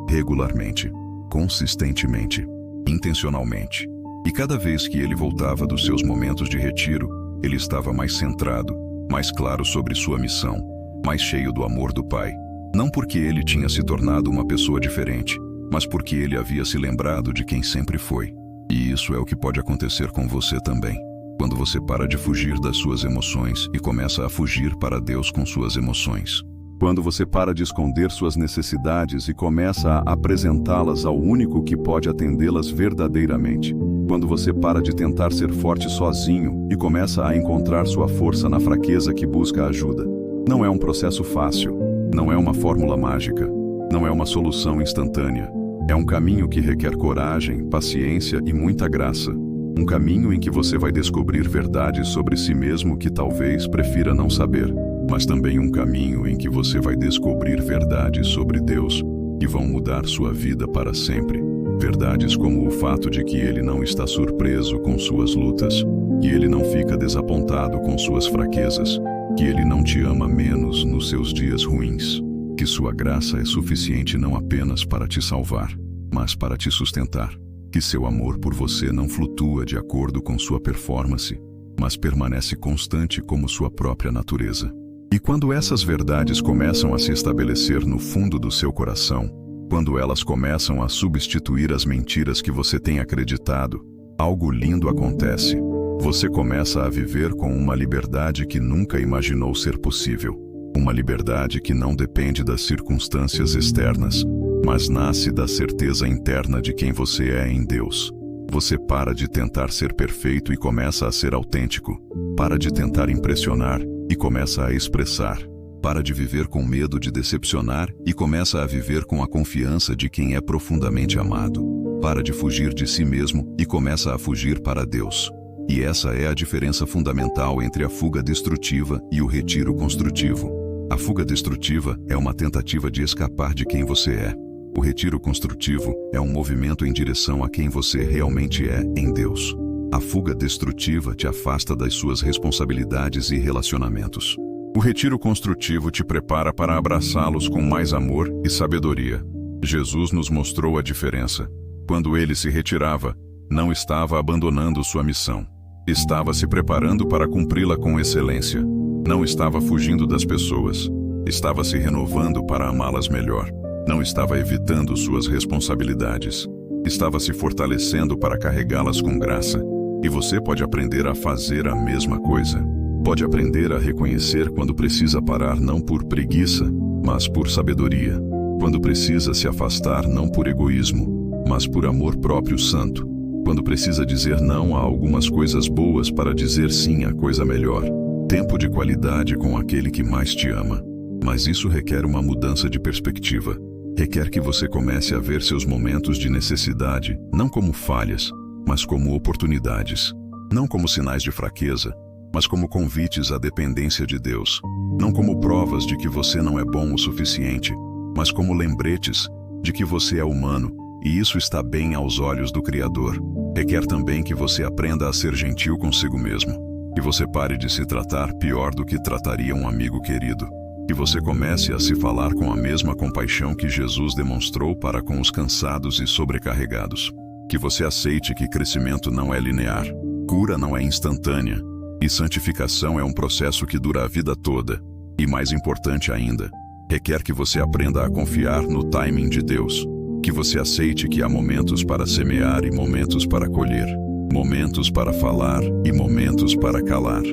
A: regularmente, consistentemente, intencionalmente. E cada vez que ele voltava dos seus momentos de retiro, ele estava mais centrado, mais claro sobre sua missão, mais cheio do amor do Pai. Não porque ele tinha se tornado uma pessoa diferente, mas porque ele havia se lembrado de quem sempre foi. E isso é o que pode acontecer com você também. Quando você para de fugir das suas emoções e começa a fugir para Deus com suas emoções. Quando você para de esconder suas necessidades e começa a apresentá-las ao único que pode atendê-las verdadeiramente. Quando você para de tentar ser forte sozinho e começa a encontrar sua força na fraqueza que busca ajuda. Não é um processo fácil, não é uma fórmula mágica, não é uma solução instantânea. É um caminho que requer coragem, paciência e muita graça. Um caminho em que você vai descobrir verdades sobre si mesmo que talvez prefira não saber, mas também um caminho em que você vai descobrir verdades sobre Deus que vão mudar sua vida para sempre. Verdades como o fato de que Ele não está surpreso com suas lutas, que Ele não fica desapontado com suas fraquezas, que Ele não te ama menos nos seus dias ruins, que sua graça é suficiente não apenas para te salvar, mas para te sustentar. Que seu amor por você não flutua de acordo com sua performance, mas permanece constante como sua própria natureza. E quando essas verdades começam a se estabelecer no fundo do seu coração, Quando elas começam a substituir as mentiras que você tem acreditado, algo lindo acontece. Você começa a viver com uma liberdade que nunca imaginou ser possível. Uma liberdade que não depende das circunstâncias externas, mas nasce da certeza interna de quem você é em Deus. Você para de tentar ser perfeito e começa a ser autêntico. Para de tentar impressionar e começa a expressar. Para de viver com medo de decepcionar e começa a viver com a confiança de quem é profundamente amado. Para de fugir de si mesmo e começa a fugir para Deus. E essa é a diferença fundamental entre a fuga destrutiva e o retiro construtivo. A fuga destrutiva é uma tentativa de escapar de quem você é. O retiro construtivo é um movimento em direção a quem você realmente é em Deus. A fuga destrutiva te afasta das suas responsabilidades e relacionamentos. O retiro construtivo te prepara para abraçá-los com mais amor e sabedoria. Jesus nos mostrou a diferença. Quando ele se retirava, não estava abandonando sua missão. Estava se preparando para cumpri-la com excelência. Não estava fugindo das pessoas. Estava se renovando para amá-las melhor. Não estava evitando suas responsabilidades. Estava se fortalecendo para carregá-las com graça. E você pode aprender a fazer a mesma coisa. Pode aprender a reconhecer quando precisa parar não por preguiça, mas por sabedoria. Quando precisa se afastar não por egoísmo, mas por amor próprio santo. Quando precisa dizer não a algumas coisas boas para dizer sim a coisa melhor. Tempo de qualidade com aquele que mais te ama. Mas isso requer uma mudança de perspectiva. Requer que você comece a ver seus momentos de necessidade não como falhas, mas como oportunidades. Não como sinais de fraqueza, mas como convites à dependência de Deus. Não como provas de que você não é bom o suficiente, mas como lembretes de que você é humano e isso está bem aos olhos do Criador. Requer também que você aprenda a ser gentil consigo mesmo. Que você pare de se tratar pior do que trataria um amigo querido. Que você comece a se falar com a mesma compaixão que Jesus demonstrou para com os cansados e sobrecarregados. Que você aceite que crescimento não é linear, cura não é instantânea, e santificação é um processo que dura a vida toda. E mais importante ainda, requer que você aprenda a confiar no timing de Deus. Que você aceite que há momentos para semear e momentos para colher. Momentos para falar e momentos para calar.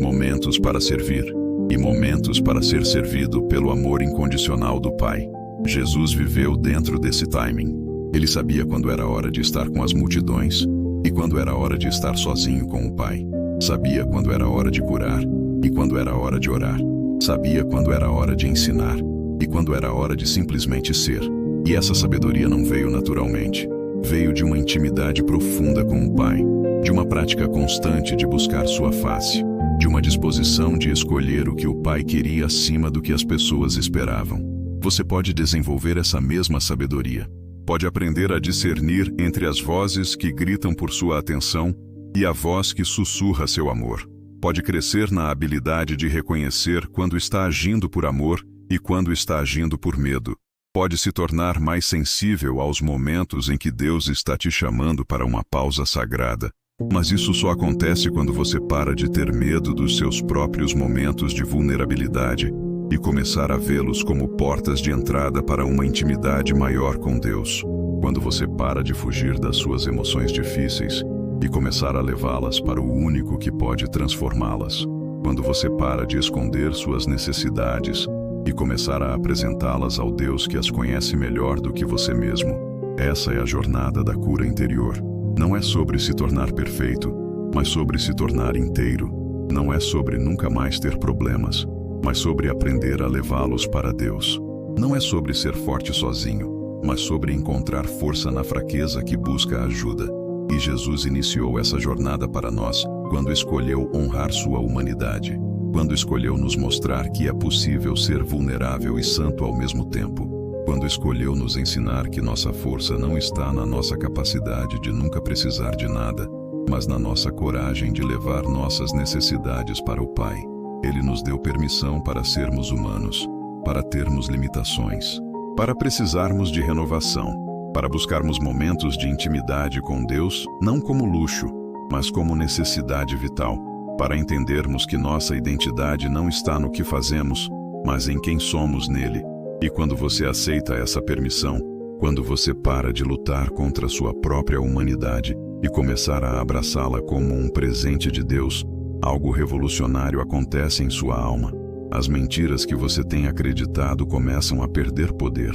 A: Momentos para servir e momentos para ser servido pelo amor incondicional do Pai. Jesus viveu dentro desse timing. Ele sabia quando era hora de estar com as multidões e quando era hora de estar sozinho com o Pai. Sabia quando era hora de curar e quando era hora de orar. Sabia quando era hora de ensinar e quando era hora de simplesmente ser. E essa sabedoria não veio naturalmente. Veio de uma intimidade profunda com o Pai, de uma prática constante de buscar sua face, de uma disposição de escolher o que o Pai queria acima do que as pessoas esperavam. Você pode desenvolver essa mesma sabedoria. Pode aprender a discernir entre as vozes que gritam por sua atenção e a voz que sussurra seu amor. Pode crescer na habilidade de reconhecer quando está agindo por amor e quando está agindo por medo. Pode se tornar mais sensível aos momentos em que Deus está te chamando para uma pausa sagrada. Mas isso só acontece quando você para de ter medo dos seus próprios momentos de vulnerabilidade e começar a vê-los como portas de entrada para uma intimidade maior com Deus. Quando você para de fugir das suas emoções difíceis e começar a levá-las para o único que pode transformá-las. Quando você para de esconder suas necessidades e começar a apresentá-las ao Deus que as conhece melhor do que você mesmo. Essa é a jornada da cura interior. Não é sobre se tornar perfeito, mas sobre se tornar inteiro. Não é sobre nunca mais ter problemas, mas sobre aprender a levá-los para Deus. Não é sobre ser forte sozinho, mas sobre encontrar força na fraqueza que busca ajuda. E Jesus iniciou essa jornada para nós quando escolheu honrar sua humanidade, quando escolheu nos mostrar que é possível ser vulnerável e santo ao mesmo tempo, quando escolheu nos ensinar que nossa força não está na nossa capacidade de nunca precisar de nada, mas na nossa coragem de levar nossas necessidades para o Pai. Ele nos deu permissão para sermos humanos, para termos limitações, para precisarmos de renovação, para buscarmos momentos de intimidade com Deus, não como luxo, mas como necessidade vital, para entendermos que nossa identidade não está no que fazemos, mas em quem somos nele. E quando você aceita essa permissão, Quando você para de lutar contra a sua própria humanidade e começar a abraçá-la como um presente de Deus, algo revolucionário acontece em sua alma. As mentiras que você tem acreditado começam a perder poder.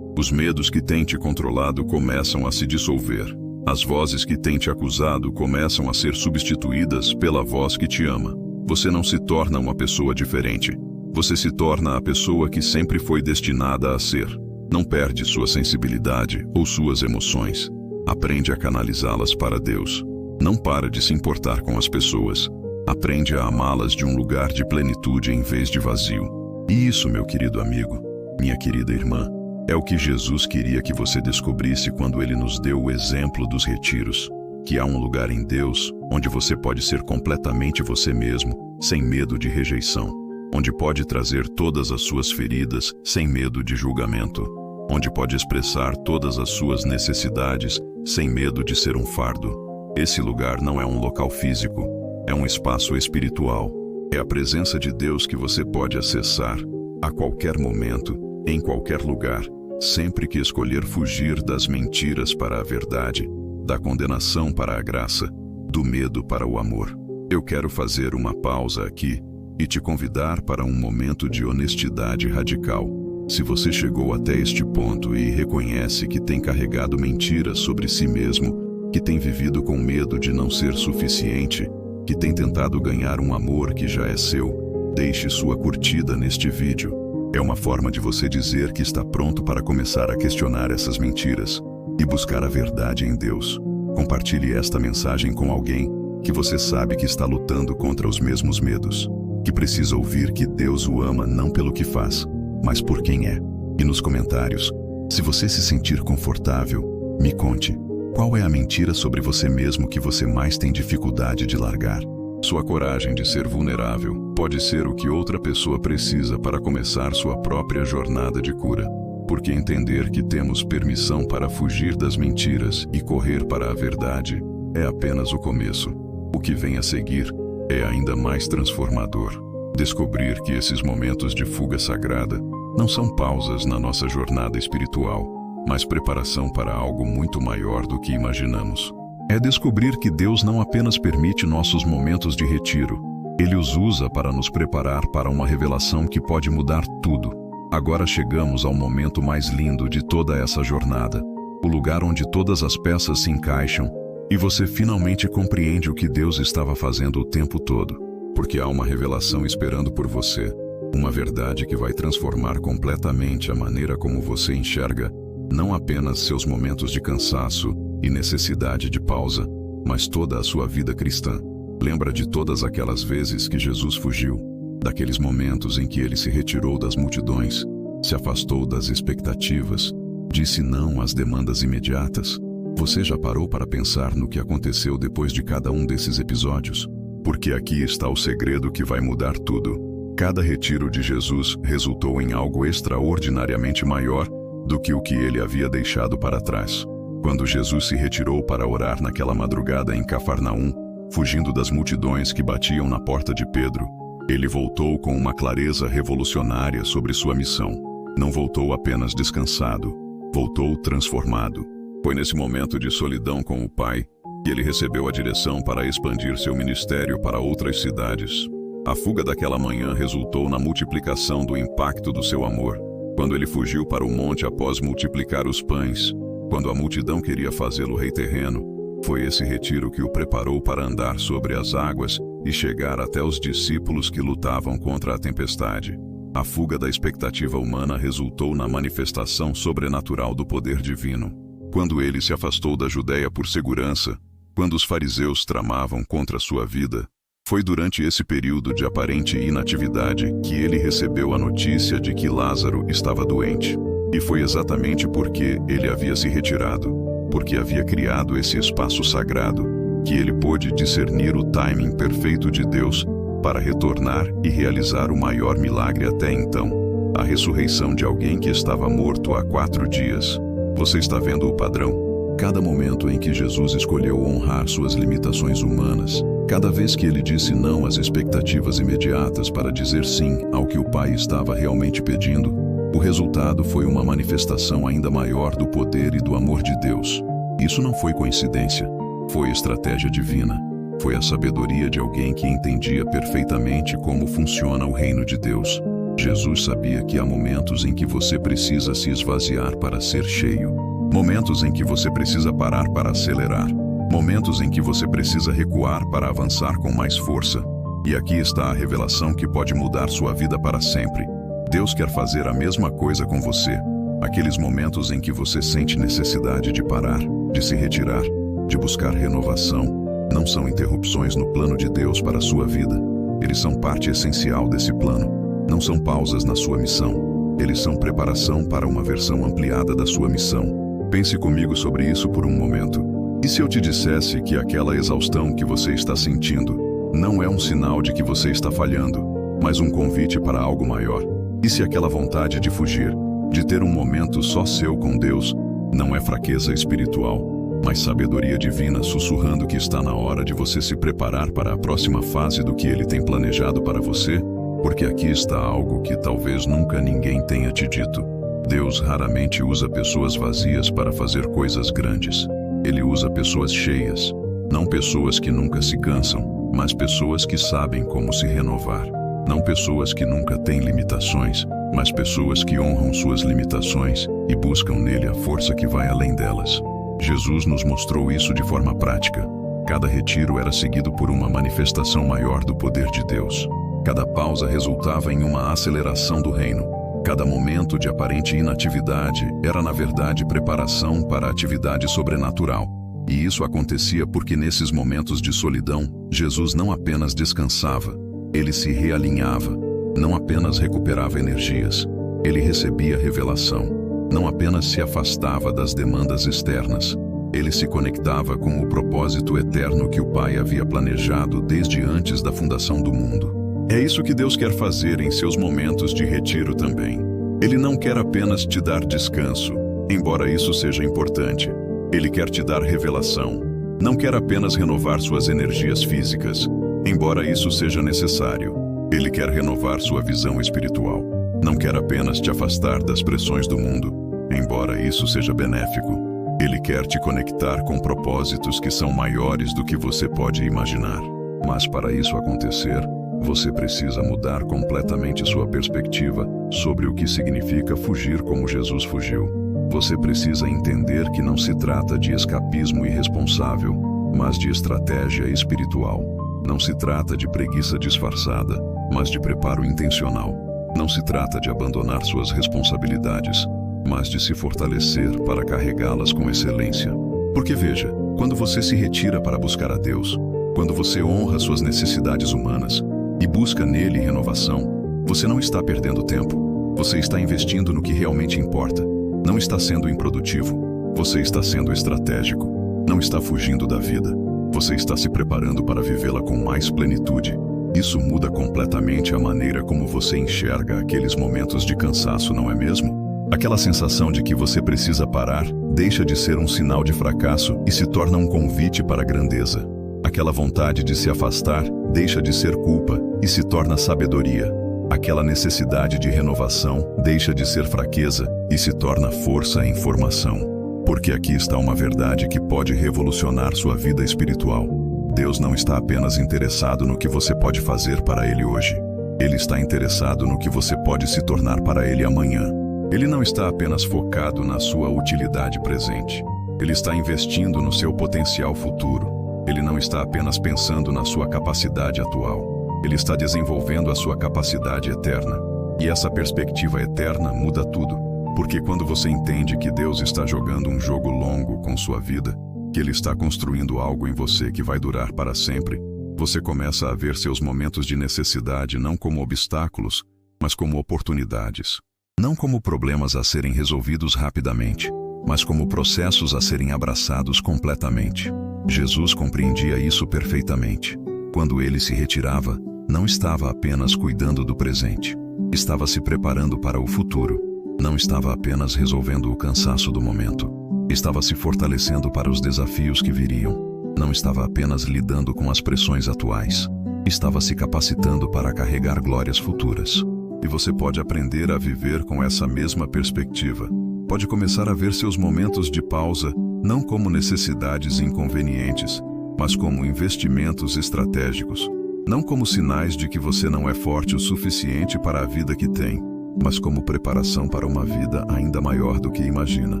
A: Os medos que têm te controlado começam a se dissolver. As vozes que têm te acusado começam a ser substituídas pela voz que te ama. Você não se torna uma pessoa diferente. Você se torna a pessoa que sempre foi destinada a ser. Não perde sua sensibilidade ou suas emoções. Aprende a canalizá-las para Deus. Não para de se importar com as pessoas. Aprende a amá-las de um lugar de plenitude em vez de vazio. E isso, meu querido amigo, minha querida irmã, é o que Jesus queria que você descobrisse quando Ele nos deu o exemplo dos retiros. Que há um lugar em Deus onde você pode ser completamente você mesmo, sem medo de rejeição. Onde pode trazer todas as suas feridas, sem medo de julgamento. Onde pode expressar todas as suas necessidades, sem medo de ser um fardo. Esse lugar não é um local físico, é um espaço espiritual. É a presença de Deus que você pode acessar, a qualquer momento, em qualquer lugar, sempre que escolher fugir das mentiras para a verdade, da condenação para a graça, do medo para o amor. Eu quero fazer uma pausa aqui e te convidar para um momento de honestidade radical. Se você chegou até este ponto e reconhece que tem carregado mentiras sobre si mesmo, que tem vivido com medo de não ser suficiente, que tem tentado ganhar um amor que já é seu, deixe sua curtida neste vídeo. É uma forma de você dizer que está pronto para começar a questionar essas mentiras e buscar a verdade em Deus. Compartilhe esta mensagem com alguém que você sabe que está lutando contra os mesmos medos, que precisa ouvir que Deus o ama não pelo que faz, mas por quem é. E nos comentários, se você se sentir confortável, me conte, qual é a mentira sobre você mesmo que você mais tem dificuldade de largar? Sua coragem de ser vulnerável pode ser o que outra pessoa precisa para começar sua própria jornada de cura. Porque entender que temos permissão para fugir das mentiras e correr para a verdade é apenas o começo. O que vem a seguir é ainda mais transformador. Descobrir que esses momentos de fuga sagrada não são pausas na nossa jornada espiritual, mas preparação para algo muito maior do que imaginamos. É descobrir que Deus não apenas permite nossos momentos de retiro, Ele os usa para nos preparar para uma revelação que pode mudar tudo. Agora chegamos ao momento mais lindo de toda essa jornada, o lugar onde todas as peças se encaixam e você finalmente compreende o que Deus estava fazendo o tempo todo, porque há uma revelação esperando por você, uma verdade que vai transformar completamente a maneira como você enxerga não apenas seus momentos de cansaço e necessidade de pausa, mas toda a sua vida cristã. Lembra de todas aquelas vezes que Jesus fugiu, daqueles momentos em que ele se retirou das multidões, se afastou das expectativas, disse não às demandas imediatas? Você já parou para pensar no que aconteceu depois de cada um desses episódios? Porque aqui está o segredo que vai mudar tudo. Cada retiro de Jesus resultou em algo extraordinariamente maior do que o que ele havia deixado para trás. Quando Jesus se retirou para orar naquela madrugada em Cafarnaum, fugindo das multidões que batiam na porta de Pedro, ele voltou com uma clareza revolucionária sobre sua missão. Não voltou apenas descansado, voltou transformado. Foi nesse momento de solidão com o Pai que ele recebeu a direção para expandir seu ministério para outras cidades. A fuga daquela manhã resultou na multiplicação do impacto do seu amor. Quando ele fugiu para o monte após multiplicar os pães, quando a multidão queria fazê-lo rei terreno, foi esse retiro que o preparou para andar sobre as águas e chegar até os discípulos que lutavam contra a tempestade. A fuga da expectativa humana resultou na manifestação sobrenatural do poder divino. Quando ele se afastou da Judéia por segurança, quando os fariseus tramavam contra sua vida, foi durante esse período de aparente inatividade que ele recebeu a notícia de que Lázaro estava doente. E foi exatamente porque ele havia se retirado, porque havia criado esse espaço sagrado, que ele pôde discernir o timing perfeito de Deus para retornar e realizar o maior milagre até então, a ressurreição de alguém que estava morto há 4 dias. Você está vendo o padrão? Cada momento em que Jesus escolheu honrar suas limitações humanas, cada vez que ele disse não às expectativas imediatas para dizer sim ao que o Pai estava realmente pedindo, O resultado foi uma manifestação ainda maior do poder e do amor de Deus. Isso não foi coincidência, foi estratégia divina. Foi a sabedoria de alguém que entendia perfeitamente como funciona o reino de Deus. Jesus sabia que há momentos em que você precisa se esvaziar para ser cheio. Momentos em que você precisa parar para acelerar. Momentos em que você precisa recuar para avançar com mais força. E aqui está a revelação que pode mudar sua vida para sempre. Deus quer fazer a mesma coisa com você. Aqueles momentos em que você sente necessidade de parar, de se retirar, de buscar renovação, não são interrupções no plano de Deus para a sua vida. Eles são parte essencial desse plano. Não são pausas na sua missão. Eles são preparação para uma versão ampliada da sua missão. Pense comigo sobre isso por um momento. E se eu te dissesse que aquela exaustão que você está sentindo não é um sinal de que você está falhando, mas um convite para algo maior? E se aquela vontade de fugir, de ter um momento só seu com Deus, não é fraqueza espiritual, mas sabedoria divina sussurrando que está na hora de você se preparar para a próxima fase do que Ele tem planejado para você? Porque aqui está algo que talvez nunca ninguém tenha te dito. Deus raramente usa pessoas vazias para fazer coisas grandes. Ele usa pessoas cheias, não pessoas que nunca se cansam, mas pessoas que sabem como se renovar. Não pessoas que nunca têm limitações, mas pessoas que honram suas limitações e buscam nele a força que vai além delas. Jesus nos mostrou isso de forma prática. Cada retiro era seguido por uma manifestação maior do poder de Deus. Cada pausa resultava em uma aceleração do reino. Cada momento de aparente inatividade era, na verdade, preparação para a atividade sobrenatural. E isso acontecia porque nesses momentos de solidão, Jesus não apenas descansava, ele se realinhava, não apenas recuperava energias, ele recebia revelação, não apenas se afastava das demandas externas, ele se conectava com o propósito eterno que o Pai havia planejado desde antes da fundação do mundo. É isso que Deus quer fazer em seus momentos de retiro também. Ele não quer apenas te dar descanso, embora isso seja importante. Ele quer te dar revelação. Não quer apenas renovar suas energias físicas, embora isso seja necessário. Ele quer renovar sua visão espiritual. Não quer apenas te afastar das pressões do mundo, embora isso seja benéfico. Ele quer te conectar com propósitos que são maiores do que você pode imaginar. Mas para isso acontecer, você precisa mudar completamente sua perspectiva sobre o que significa fugir como Jesus fugiu. Você precisa entender que não se trata de escapismo irresponsável, mas de estratégia espiritual. Não se trata de preguiça disfarçada, mas de preparo intencional. Não se trata de abandonar suas responsabilidades, mas de se fortalecer para carregá-las com excelência. Porque veja, quando você se retira para buscar a Deus, quando você honra suas necessidades humanas e busca nele renovação, você não está perdendo tempo. Você está investindo no que realmente importa. Não está sendo improdutivo. Você está sendo estratégico. Não está fugindo da vida. Você está se preparando para vivê-la com mais plenitude. Isso muda completamente a maneira como você enxerga aqueles momentos de cansaço, não é mesmo? Aquela sensação de que você precisa parar deixa de ser um sinal de fracasso e se torna um convite para a grandeza. Aquela vontade de se afastar deixa de ser culpa e se torna sabedoria. Aquela necessidade de renovação deixa de ser fraqueza e se torna força em formação. Porque aqui está uma verdade que pode revolucionar sua vida espiritual. Deus não está apenas interessado no que você pode fazer para Ele hoje. Ele está interessado no que você pode se tornar para Ele amanhã. Ele não está apenas focado na sua utilidade presente. Ele está investindo no seu potencial futuro. Ele não está apenas pensando na sua capacidade atual. Ele está desenvolvendo a sua capacidade eterna. E essa perspectiva eterna muda tudo. Porque quando você entende que Deus está jogando um jogo longo com sua vida, que Ele está construindo algo em você que vai durar para sempre, você começa a ver seus momentos de necessidade não como obstáculos, mas como oportunidades. Não como problemas a serem resolvidos rapidamente, mas como processos a serem abraçados completamente. Jesus compreendia isso perfeitamente. Quando ele se retirava, não estava apenas cuidando do presente. Estava se preparando para o futuro. Não estava apenas resolvendo o cansaço do momento. Estava se fortalecendo para os desafios que viriam. Não estava apenas lidando com as pressões atuais. Estava se capacitando para carregar glórias futuras. E você pode aprender a viver com essa mesma perspectiva. Pode começar a ver seus momentos de pausa não como necessidades inconvenientes, mas como investimentos estratégicos. Não como sinais de que você não é forte o suficiente para a vida que tem, mas como preparação para uma vida ainda maior do que imagina.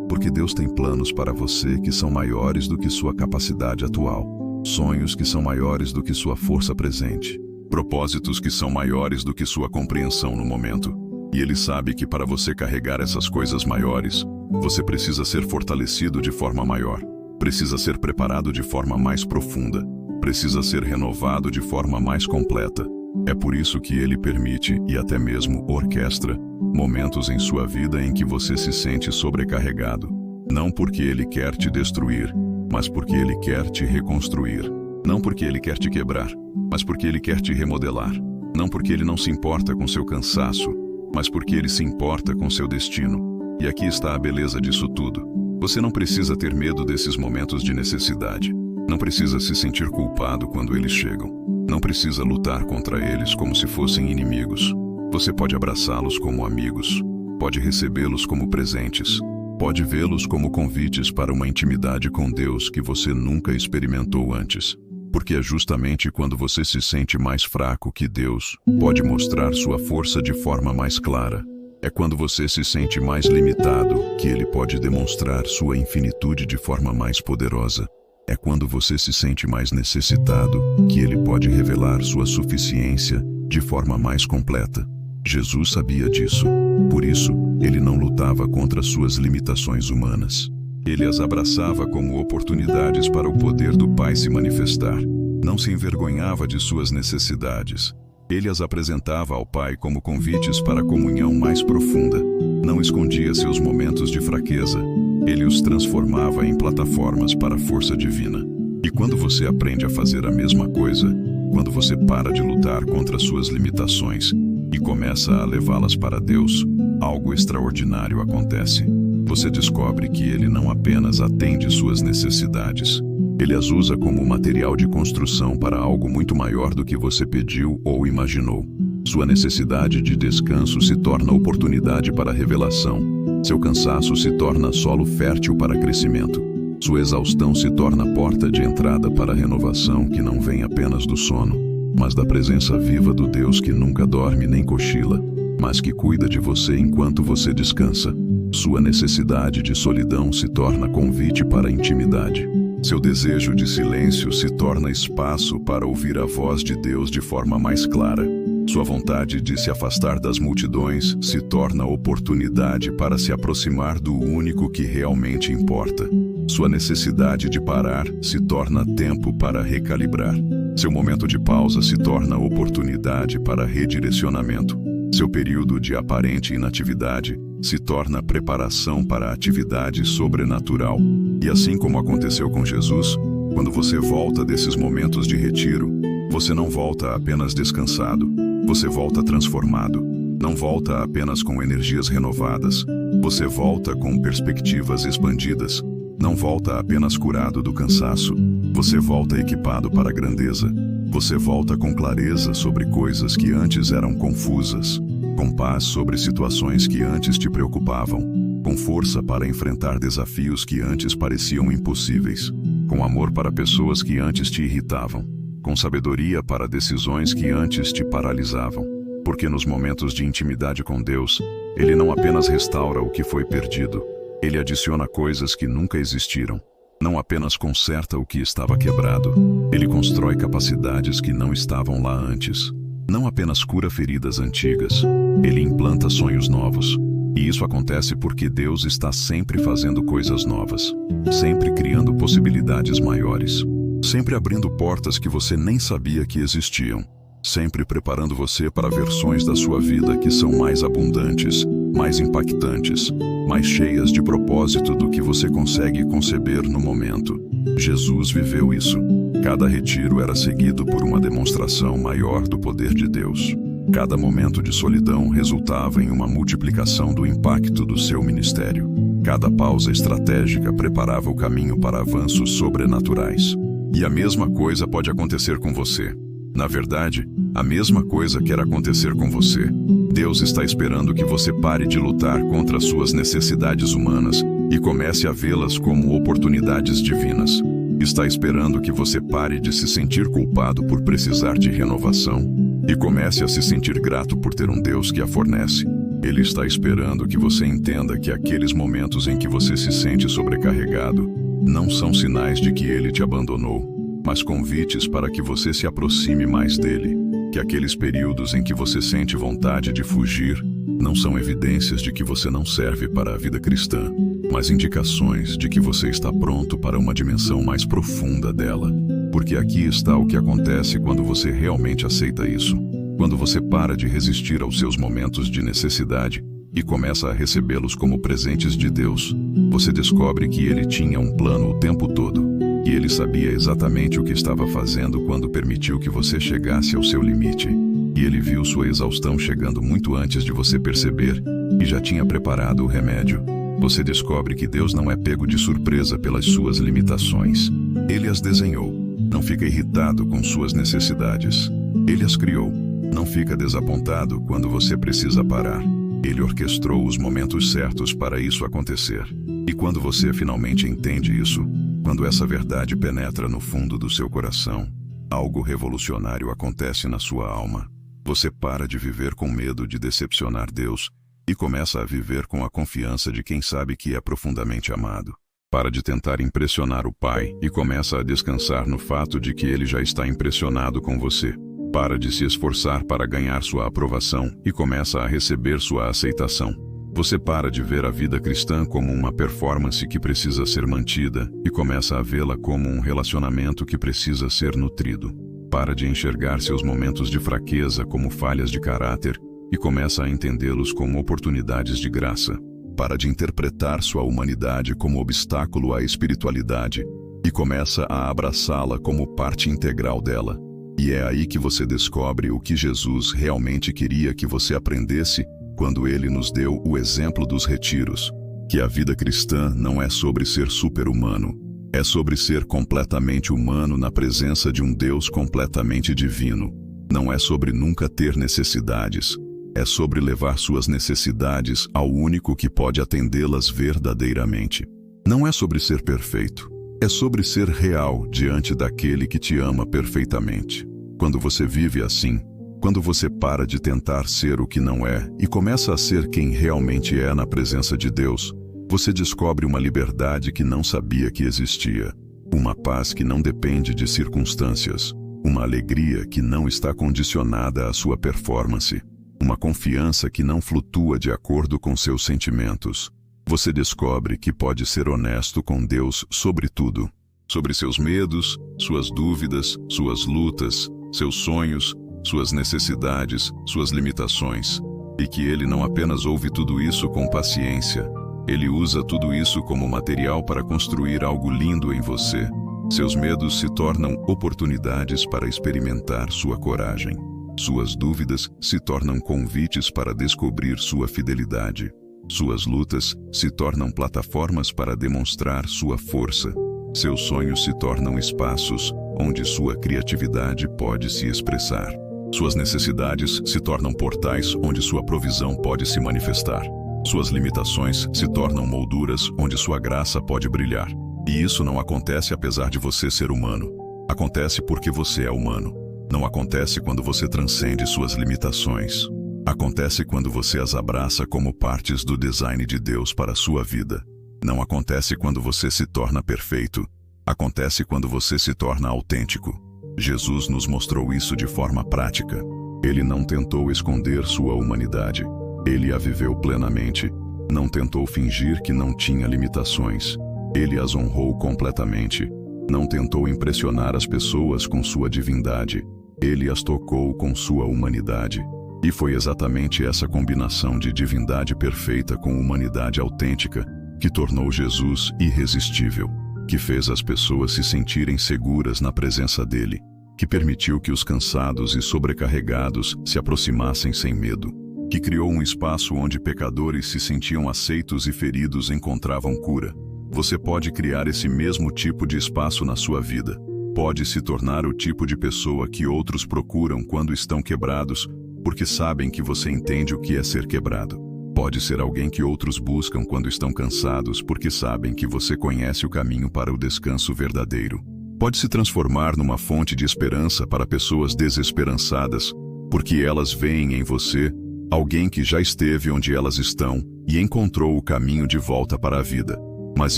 A: Porque Deus tem planos para você que são maiores do que sua capacidade atual, sonhos que são maiores do que sua força presente, propósitos que são maiores do que sua compreensão no momento. E Ele sabe que para você carregar essas coisas maiores, você precisa ser fortalecido de forma maior, precisa ser preparado de forma mais profunda, precisa ser renovado de forma mais completa. É por isso que Ele permite e até mesmo orquestra momentos em sua vida em que você se sente sobrecarregado. Não porque Ele quer te destruir, mas porque Ele quer te reconstruir. Não porque Ele quer te quebrar, mas porque Ele quer te remodelar. Não porque Ele não se importa com seu cansaço, mas porque Ele se importa com seu destino. E aqui está a beleza disso tudo. Você não precisa ter medo desses momentos de necessidade. Não precisa se sentir culpado quando eles chegam. Não precisa lutar contra eles como se fossem inimigos. Você pode abraçá-los como amigos. Pode recebê-los como presentes. Pode vê-los como convites para uma intimidade com Deus que você nunca experimentou antes. Porque é justamente quando você se sente mais fraco que Deus pode mostrar sua força de forma mais clara. É quando você se sente mais limitado que Ele pode demonstrar sua infinitude de forma mais poderosa. É quando você se sente mais necessitado que Ele pode revelar sua suficiência de forma mais completa. Jesus sabia disso. Por isso, Ele não lutava contra suas limitações humanas. Ele as abraçava como oportunidades para o poder do Pai se manifestar. Não se envergonhava de suas necessidades. Ele as apresentava ao Pai como convites para a comunhão mais profunda. Não escondia seus momentos de fraqueza. Ele os transformava em plataformas para a força divina. E quando você aprende a fazer a mesma coisa, quando você para de lutar contra suas limitações e começa a levá-las para Deus, algo extraordinário acontece. Você descobre que Ele não apenas atende suas necessidades, Ele as usa como material de construção para algo muito maior do que você pediu ou imaginou. Sua necessidade de descanso se torna oportunidade para revelação. Seu cansaço se torna solo fértil para crescimento. Sua exaustão se torna porta de entrada para a renovação que não vem apenas do sono, mas da presença viva do Deus que nunca dorme nem cochila, mas que cuida de você enquanto você descansa. Sua necessidade de solidão se torna convite para a intimidade. Seu desejo de silêncio se torna espaço para ouvir a voz de Deus de forma mais clara. Sua vontade de se afastar das multidões se torna oportunidade para se aproximar do único que realmente importa. Sua necessidade de parar se torna tempo para recalibrar. Seu momento de pausa se torna oportunidade para redirecionamento. Seu período de aparente inatividade se torna preparação para a atividade sobrenatural. E assim como aconteceu com Jesus, quando você volta desses momentos de retiro, você não volta apenas descansado, você volta transformado. Não volta apenas com energias renovadas, você volta com perspectivas expandidas. Não volta apenas curado do cansaço, você volta equipado para a grandeza. Você volta com clareza sobre coisas que antes eram confusas, com paz sobre situações que antes te preocupavam, com força para enfrentar desafios que antes pareciam impossíveis, com amor para pessoas que antes te irritavam, com sabedoria para decisões que antes te paralisavam. Porque nos momentos de intimidade com Deus, Ele não apenas restaura o que foi perdido, Ele adiciona coisas que nunca existiram. Não apenas conserta o que estava quebrado, Ele constrói capacidades que não estavam lá antes. Não apenas cura feridas antigas, Ele implanta sonhos novos. E isso acontece porque Deus está sempre fazendo coisas novas, sempre criando possibilidades maiores, sempre abrindo portas que você nem sabia que existiam, sempre preparando você para versões da sua vida que são mais abundantes, mais impactantes, mais cheias de propósito do que você consegue conceber no momento. Jesus viveu isso. Cada retiro era seguido por uma demonstração maior do poder de Deus. Cada momento de solidão resultava em uma multiplicação do impacto do seu ministério. Cada pausa estratégica preparava o caminho para avanços sobrenaturais. E a mesma coisa pode acontecer com você. Na verdade, a mesma coisa quer acontecer com você. Deus está esperando que você pare de lutar contra as suas necessidades humanas e comece a vê-las como oportunidades divinas. Está esperando que você pare de se sentir culpado por precisar de renovação e comece a se sentir grato por ter um Deus que a fornece. Ele está esperando que você entenda que aqueles momentos em que você se sente sobrecarregado não são sinais de que Ele te abandonou, mas convites para que você se aproxime mais dele. Que aqueles períodos em que você sente vontade de fugir não são evidências de que você não serve para a vida cristã, mas indicações de que você está pronto para uma dimensão mais profunda dela. Porque aqui está o que acontece quando você realmente aceita isso. Quando você para de resistir aos seus momentos de necessidade e começa a recebê-los como presentes de Deus, você descobre que Ele tinha um plano o tempo todo. E Ele sabia exatamente o que estava fazendo quando permitiu que você chegasse ao seu limite. E Ele viu sua exaustão chegando muito antes de você perceber e já tinha preparado o remédio. Você descobre que Deus não é pego de surpresa pelas suas limitações. Ele as desenhou. Não fica irritado com suas necessidades. Ele as criou. Não fica desapontado quando você precisa parar. Ele orquestrou os momentos certos para isso acontecer. E quando você finalmente entende isso, quando essa verdade penetra no fundo do seu coração, algo revolucionário acontece na sua alma. Você para de viver com medo de decepcionar Deus e começa a viver com a confiança de quem sabe que é profundamente amado. Para de tentar impressionar o Pai e começa a descansar no fato de que Ele já está impressionado com você. Para de se esforçar para ganhar sua aprovação e começa a receber sua aceitação. Você para de ver a vida cristã como uma performance que precisa ser mantida e começa a vê-la como um relacionamento que precisa ser nutrido. Para de enxergar seus momentos de fraqueza como falhas de caráter e começa a entendê-los como oportunidades de graça. Para de interpretar sua humanidade como obstáculo à espiritualidade e começa a abraçá-la como parte integral dela. E é aí que você descobre o que Jesus realmente queria que você aprendesse quando Ele nos deu o exemplo dos retiros. Que a vida cristã não é sobre ser super-humano, é sobre ser completamente humano na presença de um Deus completamente divino. Não é sobre nunca ter necessidades, é sobre levar suas necessidades ao único que pode atendê-las verdadeiramente. Não é sobre ser perfeito, é sobre ser real diante daquele que te ama perfeitamente. Quando você vive assim, quando você para de tentar ser o que não é e começa a ser quem realmente é na presença de Deus, você descobre uma liberdade que não sabia que existia, uma paz que não depende de circunstâncias, uma alegria que não está condicionada à sua performance, uma confiança que não flutua de acordo com seus sentimentos. Você descobre que pode ser honesto com Deus sobre tudo, sobre seus medos, suas dúvidas, suas lutas, seus sonhos, suas necessidades, suas limitações, e que Ele não apenas ouve tudo isso com paciência, Ele usa tudo isso como material para construir algo lindo em você. Seus medos se tornam oportunidades para experimentar sua coragem. Suas dúvidas se tornam convites para descobrir sua fidelidade. Suas lutas se tornam plataformas para demonstrar sua força. Seus sonhos se tornam espaços onde sua criatividade pode se expressar. Suas necessidades se tornam portais onde sua provisão pode se manifestar. Suas limitações se tornam molduras onde sua graça pode brilhar. E isso não acontece apesar de você ser humano. Acontece porque você é humano. Não acontece quando você transcende suas limitações. Acontece quando você as abraça como partes do design de Deus para a sua vida. Não acontece quando você se torna perfeito. Acontece quando você se torna autêntico. Jesus nos mostrou isso de forma prática. Ele não tentou esconder sua humanidade. Ele a viveu plenamente. Não tentou fingir que não tinha limitações. Ele as honrou completamente. Não tentou impressionar as pessoas com sua divindade. Ele as tocou com sua humanidade. E foi exatamente essa combinação de divindade perfeita com humanidade autêntica que tornou Jesus irresistível, que fez as pessoas se sentirem seguras na presença dele, que permitiu que os cansados e sobrecarregados se aproximassem sem medo, que criou um espaço onde pecadores se sentiam aceitos e feridos encontravam cura. Você pode criar esse mesmo tipo de espaço na sua vida. Pode se tornar o tipo de pessoa que outros procuram quando estão quebrados, porque sabem que você entende o que é ser quebrado. Pode ser alguém que outros buscam quando estão cansados, porque sabem que você conhece o caminho para o descanso verdadeiro. Pode se transformar numa fonte de esperança para pessoas desesperançadas, porque elas veem em você alguém que já esteve onde elas estão e encontrou o caminho de volta para a vida. Mas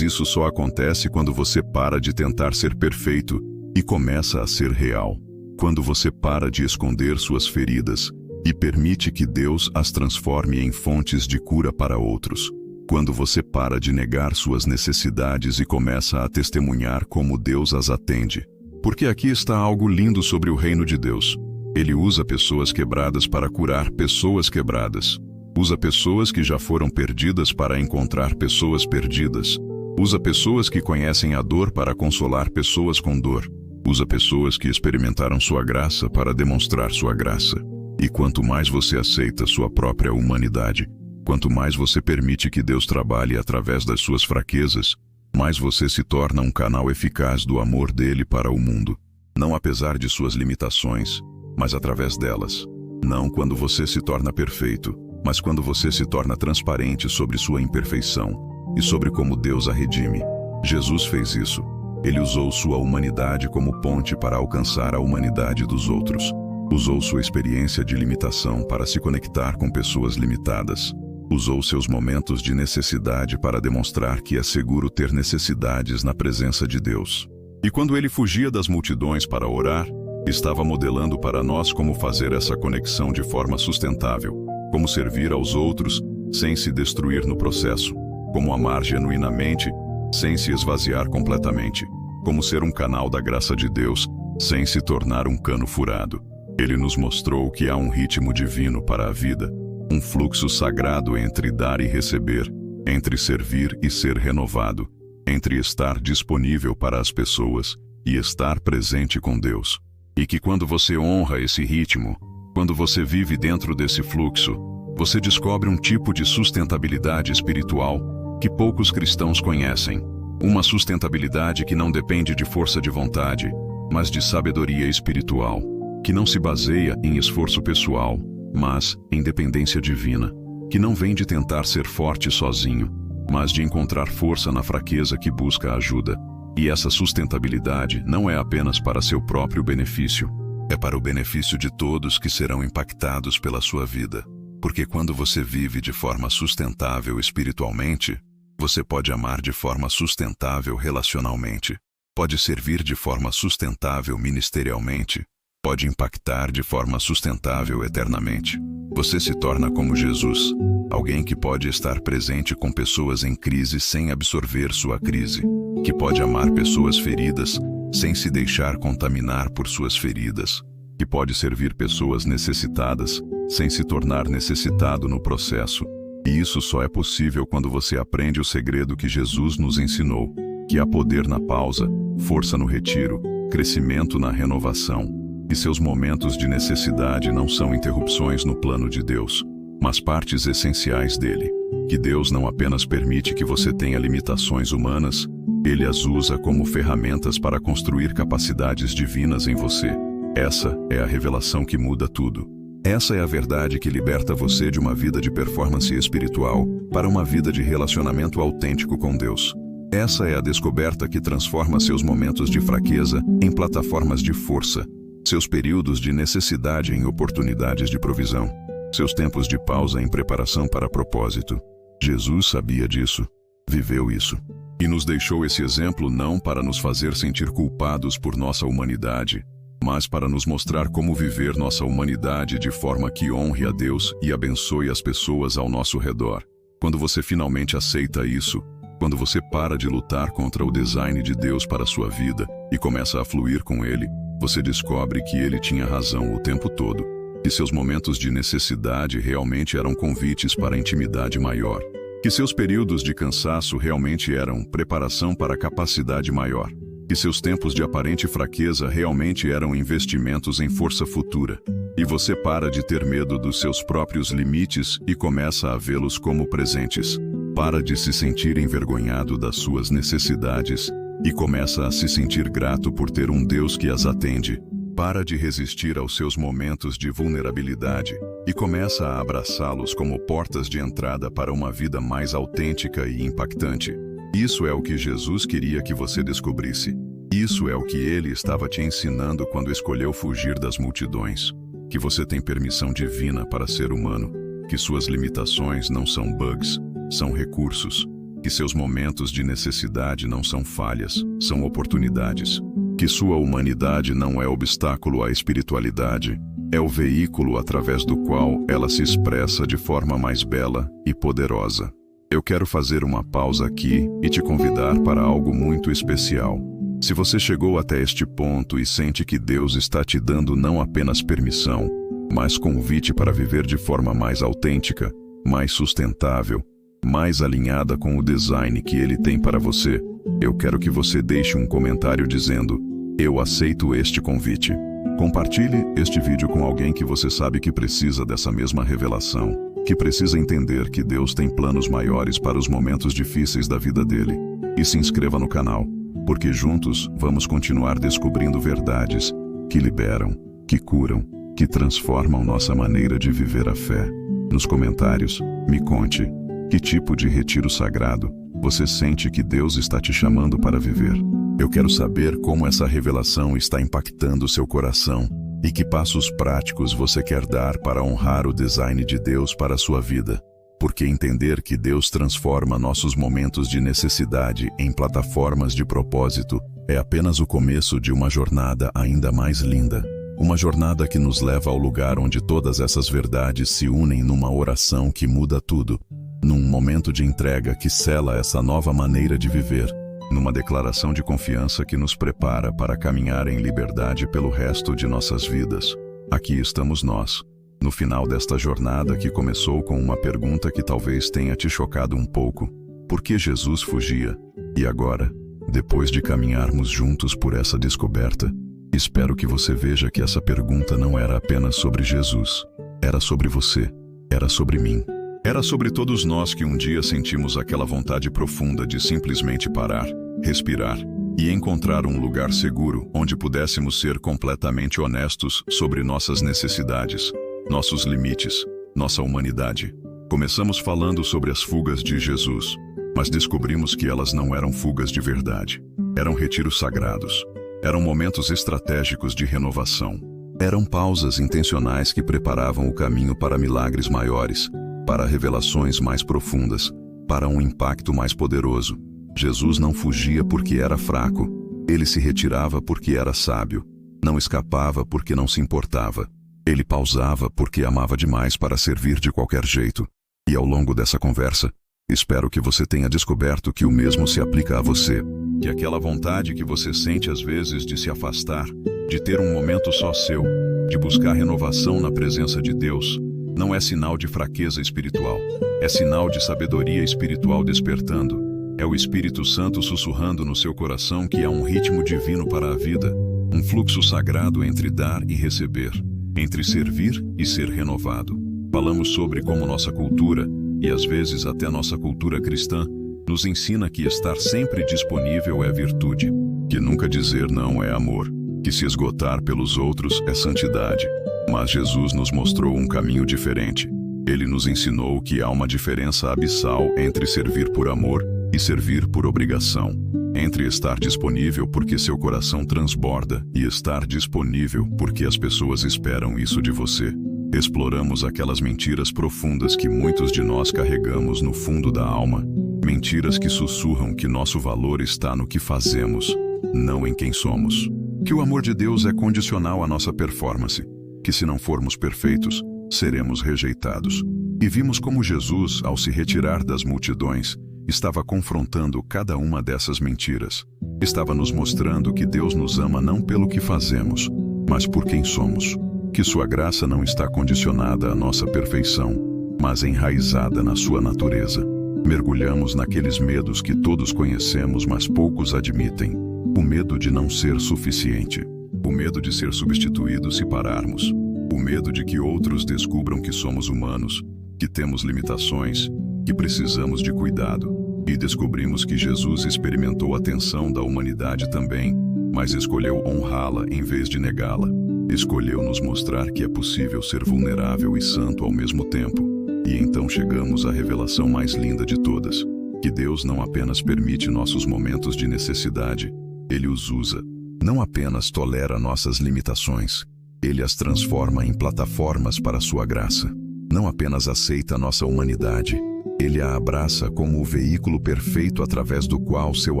A: isso só acontece quando você para de tentar ser perfeito e começa a ser real. Quando você para de esconder suas feridas e permite que Deus as transforme em fontes de cura para outros. Quando você para de negar suas necessidades e começa a testemunhar como Deus as atende. Porque aqui está algo lindo sobre o reino de Deus. Ele usa pessoas quebradas para curar pessoas quebradas. Usa pessoas que já foram perdidas para encontrar pessoas perdidas. Usa pessoas que conhecem a dor para consolar pessoas com dor. Usa pessoas que experimentaram sua graça para demonstrar sua graça. E quanto mais você aceita sua própria humanidade, quanto mais você permite que Deus trabalhe através das suas fraquezas, mais você se torna um canal eficaz do amor dele para o mundo. Não apesar de suas limitações, mas através delas. Não quando você se torna perfeito, mas quando você se torna transparente sobre sua imperfeição e sobre como Deus a redime. Jesus fez isso. Ele usou sua humanidade como ponte para alcançar a humanidade dos outros. Usou sua experiência de limitação para se conectar com pessoas limitadas. Usou seus momentos de necessidade para demonstrar que é seguro ter necessidades na presença de Deus. E quando ele fugia das multidões para orar, estava modelando para nós como fazer essa conexão de forma sustentável, como servir aos outros sem se destruir no processo, como amar genuinamente sem se esvaziar completamente, como ser um canal da graça de Deus sem se tornar um cano furado. Ele nos mostrou que há um ritmo divino para a vida, um fluxo sagrado entre dar e receber, entre servir e ser renovado, entre estar disponível para as pessoas e estar presente com Deus. E que quando você honra esse ritmo, quando você vive dentro desse fluxo, você descobre um tipo de sustentabilidade espiritual que poucos cristãos conhecem. Uma sustentabilidade que não depende de força de vontade, mas de sabedoria espiritual, que não se baseia em esforço pessoal, mas em dependência divina, que não vem de tentar ser forte sozinho, mas de encontrar força na fraqueza que busca ajuda. E essa sustentabilidade não é apenas para seu próprio benefício, é para o benefício de todos que serão impactados pela sua vida. Porque quando você vive de forma sustentável espiritualmente, você pode amar de forma sustentável relacionalmente, pode servir de forma sustentável ministerialmente, pode impactar de forma sustentável eternamente. Você se torna como Jesus, alguém que pode estar presente com pessoas em crise sem absorver sua crise, que pode amar pessoas feridas sem se deixar contaminar por suas feridas, que pode servir pessoas necessitadas sem se tornar necessitado no processo. E isso só é possível quando você aprende o segredo que Jesus nos ensinou, que há poder na pausa, força no retiro, crescimento na renovação. E seus momentos de necessidade não são interrupções no plano de Deus, mas partes essenciais dele. Que Deus não apenas permite que você tenha limitações humanas, ele as usa como ferramentas para construir capacidades divinas em você. Essa é a revelação que muda tudo. Essa é a verdade que liberta você de uma vida de performance espiritual para uma vida de relacionamento autêntico com Deus. Essa é a descoberta que transforma seus momentos de fraqueza em plataformas de força, seus períodos de necessidade em oportunidades de provisão, seus tempos de pausa em preparação para propósito. Jesus sabia disso, viveu isso, e nos deixou esse exemplo não para nos fazer sentir culpados por nossa humanidade, mas para nos mostrar como viver nossa humanidade de forma que honre a Deus e abençoe as pessoas ao nosso redor. Quando você finalmente aceita isso, quando você para de lutar contra o design de Deus para a sua vida e começa a fluir com ele, você descobre que ele tinha razão o tempo todo, que seus momentos de necessidade realmente eram convites para intimidade maior, que seus períodos de cansaço realmente eram preparação para capacidade maior, que seus tempos de aparente fraqueza realmente eram investimentos em força futura. E você para de ter medo dos seus próprios limites e começa a vê-los como presentes. Para de se sentir envergonhado das suas necessidades e começa a se sentir grato por ter um Deus que as atende. Para de resistir aos seus momentos de vulnerabilidade e começa a abraçá-los como portas de entrada para uma vida mais autêntica e impactante. Isso é o que Jesus queria que você descobrisse. Isso é o que ele estava te ensinando quando escolheu fugir das multidões. Que você tem permissão divina para ser humano, que suas limitações não são bugs, são recursos, que seus momentos de necessidade não são falhas, são oportunidades, que sua humanidade não é obstáculo à espiritualidade, é o veículo através do qual ela se expressa de forma mais bela e poderosa. Eu quero fazer uma pausa aqui e te convidar para algo muito especial. Se você chegou até este ponto e sente que Deus está te dando não apenas permissão, mas convite para viver de forma mais autêntica, mais sustentável, mais alinhada com o design que Ele tem para você, eu quero que você deixe um comentário dizendo: eu aceito este convite. Compartilhe este vídeo com alguém que você sabe que precisa dessa mesma revelação, que precisa entender que Deus tem planos maiores para os momentos difíceis da vida dele. E se inscreva no canal, porque juntos vamos continuar descobrindo verdades que liberam, que curam, que transformam nossa maneira de viver a fé. Nos comentários, me conte que tipo de retiro sagrado você sente que Deus está te chamando para viver. Eu quero saber como essa revelação está impactando seu coração e que passos práticos você quer dar para honrar o design de Deus para a sua vida. Porque entender que Deus transforma nossos momentos de necessidade em plataformas de propósito é apenas o começo de uma jornada ainda mais linda. Uma jornada que nos leva ao lugar onde todas essas verdades se unem numa oração que muda tudo. Num momento de entrega que sela essa nova maneira de viver. Numa declaração de confiança que nos prepara para caminhar em liberdade pelo resto de nossas vidas. Aqui estamos nós, no final desta jornada que começou com uma pergunta que talvez tenha te chocado um pouco. Por que Jesus fugia? E agora, depois de caminharmos juntos por essa descoberta, espero que você veja que essa pergunta não era apenas sobre Jesus. Era sobre você. Era sobre mim. Era sobre todos nós que um dia sentimos aquela vontade profunda de simplesmente parar, respirar e encontrar um lugar seguro onde pudéssemos ser completamente honestos sobre nossas necessidades, nossos limites, nossa humanidade. Começamos falando sobre as fugas de Jesus, mas descobrimos que elas não eram fugas de verdade. Eram retiros sagrados. Eram momentos estratégicos de renovação. Eram pausas intencionais que preparavam o caminho para milagres maiores, para revelações mais profundas, para um impacto mais poderoso. Jesus não fugia porque era fraco. Ele se retirava porque era sábio. Não escapava porque não se importava. Ele pausava porque amava demais para servir de qualquer jeito. E ao longo dessa conversa, espero que você tenha descoberto que o mesmo se aplica a você. Que aquela vontade que você sente às vezes de se afastar, de ter um momento só seu, de buscar renovação na presença de Deus, não é sinal de fraqueza espiritual. É sinal de sabedoria espiritual despertando. É o Espírito Santo sussurrando no seu coração que há um ritmo divino para a vida, um fluxo sagrado entre dar e receber, entre servir e ser renovado. Falamos sobre como nossa cultura, e às vezes até nossa cultura cristã, nos ensina que estar sempre disponível é virtude, que nunca dizer não é amor, que se esgotar pelos outros é santidade. Mas Jesus nos mostrou um caminho diferente. Ele nos ensinou que há uma diferença abissal entre servir por amor e servir por obrigação. Entre estar disponível porque seu coração transborda e estar disponível porque as pessoas esperam isso de você. Exploramos aquelas mentiras profundas que muitos de nós carregamos no fundo da alma. Mentiras que sussurram que nosso valor está no que fazemos, não em quem somos. Que o amor de Deus é condicional à nossa performance. Que se não formos perfeitos, seremos rejeitados. E vimos como Jesus, ao se retirar das multidões, estava confrontando cada uma dessas mentiras. Estava nos mostrando que Deus nos ama não pelo que fazemos, mas por quem somos. Que sua graça não está condicionada à nossa perfeição, mas enraizada na sua natureza. Mergulhamos naqueles medos que todos conhecemos, mas poucos admitem. O medo de não ser suficiente. O medo de ser substituído se pararmos. O medo de que outros descubram que somos humanos, que temos limitações, que precisamos de cuidado. E descobrimos que Jesus experimentou a tensão da humanidade também, mas escolheu honrá-la em vez de negá-la. Escolheu nos mostrar que é possível ser vulnerável e santo ao mesmo tempo. E então chegamos à revelação mais linda de todas, que Deus não apenas permite nossos momentos de necessidade, Ele os usa. Não apenas tolera nossas limitações, Ele as transforma em plataformas para a sua graça. Não apenas aceita nossa humanidade, Ele a abraça como o veículo perfeito através do qual seu